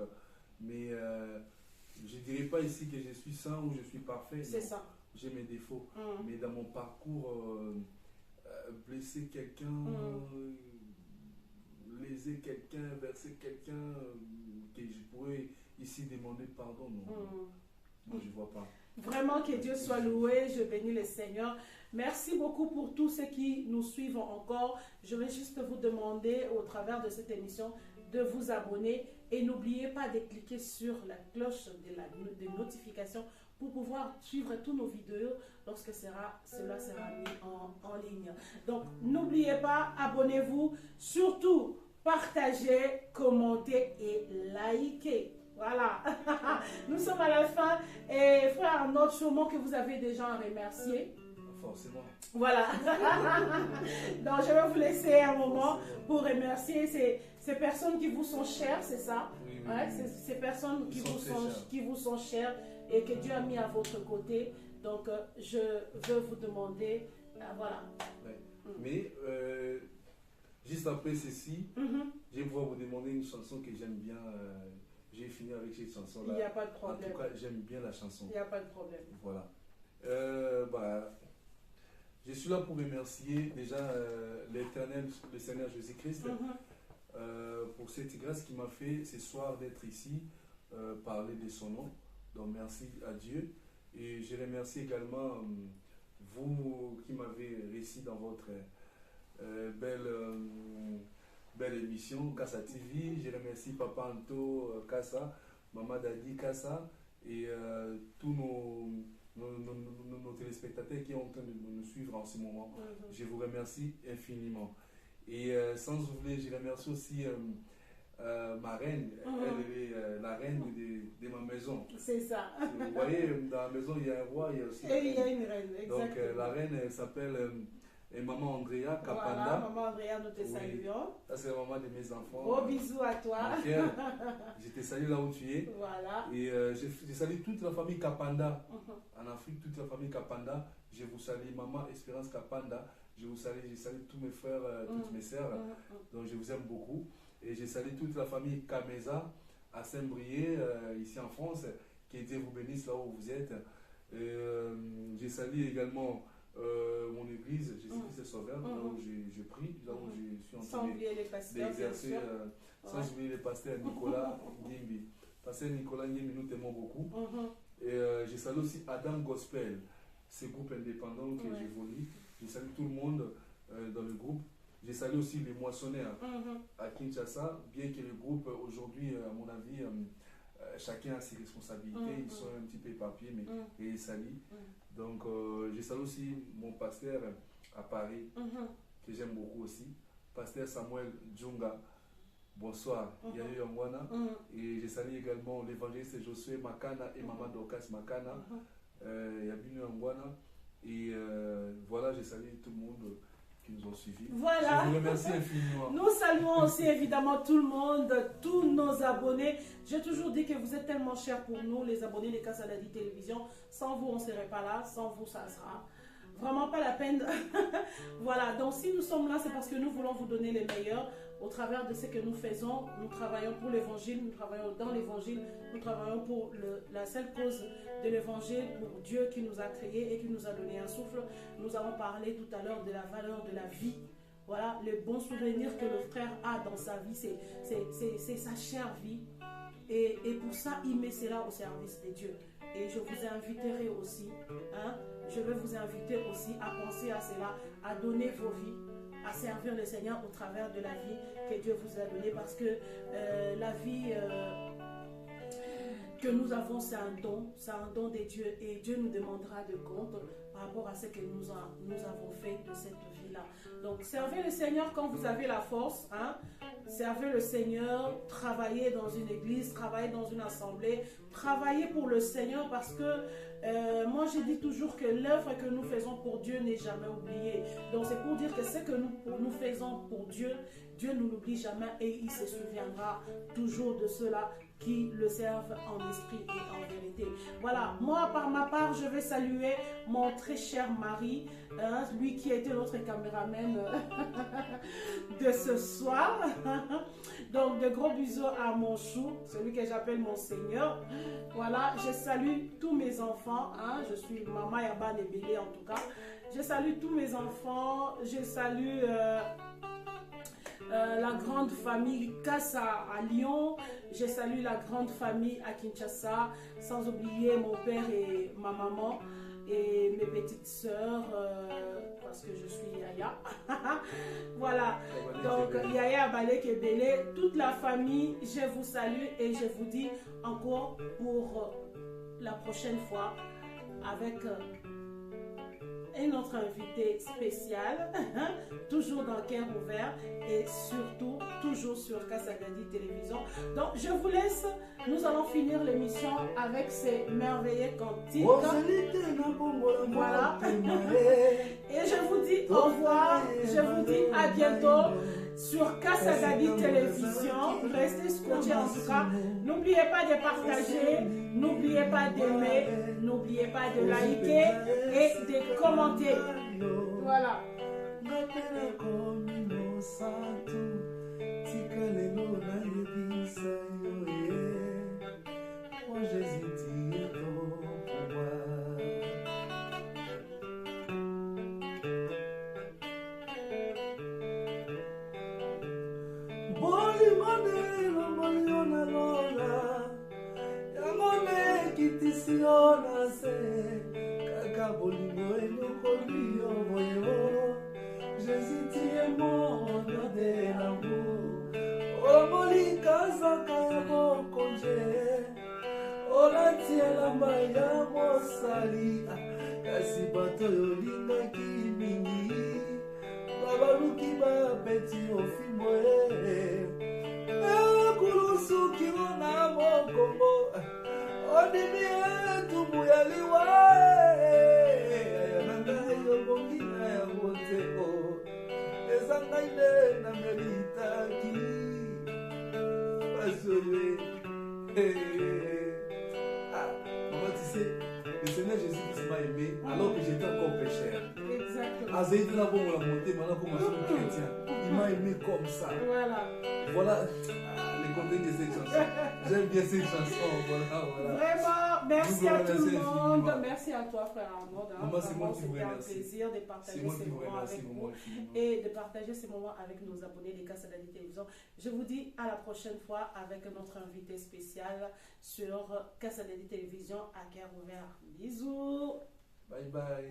mais je ne dirais pas ici que je suis saint ou je suis parfait. C'est ça. J'ai mes défauts. Mais dans mon parcours, blesser quelqu'un, léser quelqu'un, verser quelqu'un, que je pourrais ici demander pardon, non. Moi, je ne vois pas. Vraiment que Dieu soit loué, je bénis le Seigneur. Merci beaucoup pour tous ceux qui nous suivent encore. Je vais juste vous demander au travers de cette émission de vous abonner et n'oubliez pas de cliquer sur la cloche de notification pour pouvoir suivre tous nos vidéos lorsque cela sera mis en ligne. Donc n'oubliez pas, abonnez-vous, surtout partagez, commentez et likez. Voilà, nous sommes à la fin et frère Arnaud, sûrement que vous avez des gens à remercier. Forcément. Voilà. Donc je vais vous laisser un moment pour remercier ces personnes qui vous sont chères, c'est ça? Oui, Ouais, ces personnes qui vous sont chères et que Dieu a mis à votre côté. Donc je veux vous demander, voilà. Ouais. Mais juste après ceci, je vais pouvoir vous demander une chanson que j'aime bien. J'ai fini avec cette chanson-là. Il n'y a pas de problème. En tout cas, j'aime bien la chanson. Il n'y a pas de problème. Voilà. Je suis là pour remercier déjà l'Éternel, le Seigneur Jésus-Christ, pour cette grâce qu'il m'a fait ce soir d'être ici, parler de son nom. Donc merci à Dieu. Et je remercie également vous qui m'avez réussi dans votre belle émission Kassa TV. Je remercie Papa Anto Kassa, Maman Dadi Kassa et tous nos téléspectateurs qui sont en train de nous suivre en ce moment. Je vous remercie infiniment. Et sans oublier, je remercie aussi ma reine. Elle est la reine de ma maison. C'est ça. Vous voyez, dans la maison, il y a un roi, il y a aussi il y a une reine. Exactement. Donc la reine, elle s'appelle Maman Andrea Kapanda. Voilà, Maman Andrea, nous te saluons. Ça, c'est la maman de mes enfants. Gros bisous à toi. Je te salue là où tu es. Voilà. Et je salue toute la famille Kapanda. En Afrique, toute la famille Kapanda. Je vous salue, Maman Espérance Kapanda. Je salue tous mes frères, toutes mes sœurs. Donc je vous aime beaucoup. Et je salue toute la famille Kameza à Saint-Brieuc, ici en France. Que Dieu vous bénisse là où vous êtes. Je salue également mon église, Jésus-Christ est Sauveur, là où je prie, là où je suis en train d'exercer, sans oublier les pasteurs Nicolas Ngimbi. Pasteur Nicolas Ngimbi, nous t'aimons beaucoup. Et je salue aussi Adam Gospel, ce groupe indépendant que j'évolue. Je salue tout le monde dans le groupe. Je salue aussi les moissonneurs à Kinshasa, bien que le groupe aujourd'hui, à mon avis, chacun a ses responsabilités, ils sont un petit peu éparpillés, mais ils saluent. Donc, je salue aussi mon pasteur à Paris, que j'aime beaucoup aussi, pasteur Samuel Djunga. Bonsoir, il y a eu Angwana. Et je salue également l'évangéliste Josué Makana et Maman Dorcas Makana. Il y a eu Angwana. Et voilà, je salue tout le monde qui nous ont suivis. Voilà. Je vous remercie infiniment. Nous saluons aussi évidemment tout le monde, tous nos abonnés. J'ai toujours dit que vous êtes tellement chers pour nous, les abonnés de Kassa Dadi Télévision. Sans vous, on ne serait pas là. Sans vous, ça sera vraiment pas la peine. Voilà, donc si nous sommes là, c'est parce que nous voulons vous donner les meilleurs. au travers de ce que nous faisons, nous travaillons pour l'évangile, nous travaillons dans l'évangile, nous travaillons pour la seule cause de l'évangile, pour Dieu qui nous a créés et qui nous a donné un souffle. Nous avons parlé tout à l'heure de la valeur de la vie. Voilà, les bons souvenirs que le frère a dans sa vie, c'est sa chère vie. Et pour ça, il met cela au service de Dieu. Et je vous inviterai aussi, je vais vous inviter aussi à penser à cela, à donner vos vies, à servir le Seigneur au travers de la vie que Dieu vous a donnée. Parce que la vie que nous avons, c'est un don de Dieu. Et Dieu nous demandera de compte par rapport à ce que nous avons fait de cette vie-là. Donc, servez le Seigneur quand vous avez la force, servez le Seigneur, travaillez dans une église, travaillez dans une assemblée, travaillez pour le Seigneur parce que moi je dis toujours que l'œuvre que nous faisons pour Dieu n'est jamais oubliée. Donc c'est pour dire que ce que nous faisons pour Dieu, Dieu ne l'oublie jamais et il se souviendra toujours de cela qui le servent en esprit et en vérité. Voilà, moi par ma part, je vais saluer mon très cher mari, lui qui a été notre caméraman de ce soir. Donc de gros bisous à mon chou, celui que j'appelle mon Seigneur. Voilà, je salue tous mes enfants, je suis maman Yaban et Bélé en tout cas. Je salue tous mes enfants, je salue la grande famille Kassa à Lyon, je salue la grande famille à Kinshasa, sans oublier mon père et ma maman et mes petites sœurs, parce que je suis Yaya. Voilà, donc Yaya Balek et Bélé, toute la famille, je vous salue et je vous dis encore pour la prochaine fois avec un autre invité spécial, toujours dans Cœur Ouvert et surtout toujours sur Kassadadi Télévision. Donc je vous laisse, nous allons finir l'émission avec ces merveilleux cantiques. Voilà. Et je vous dis au revoir, je vous dis à bientôt sur Kassadadi Télévision. Restez scotchés en tout cas. N'oubliez pas de partager, n'oubliez pas d'aimer, n'oubliez pas de liker et de commenter. Voilà. Jésus, tu es mon de l'amour. Oh, Molika Zaka, mon congé. Oh, la tiela maya, mon sali. Kasi bato yolinga ki mingi. Baba luki ba beti ofimoe. Kulusu kiona mon kombo. Odimi tumu ya liwae. Ayananga yobongina ya moteko. Ezangaine na meritaki. Pasoye. Maman, tu sais, le Seigneur Jésus-Christ m'a aimé alors que j'étais encore pécheur. Exactement. Azaïd là, bon, on l'a monté, maintenant comme je suis chrétien. Il m'a aimé comme ça. Voilà. Voilà les contenus de cette chanson. J'aime bien cette chanson. Voilà. Vraiment, merci à tout le monde. Infiniment. Merci à toi, frère Arnaud. Maman, c'est moi qui vous C'était un remercie. plaisir de partager C'est moi ces qui vous moments remercie, avec maman, vous infiniment. et de partager ces moments avec nos abonnés des Kassadadi Télévision. Je vous dis à la prochaine fois avec notre invité spécial sur Kassadadi Télévision à cœur ouvert. Bisous. Bye bye.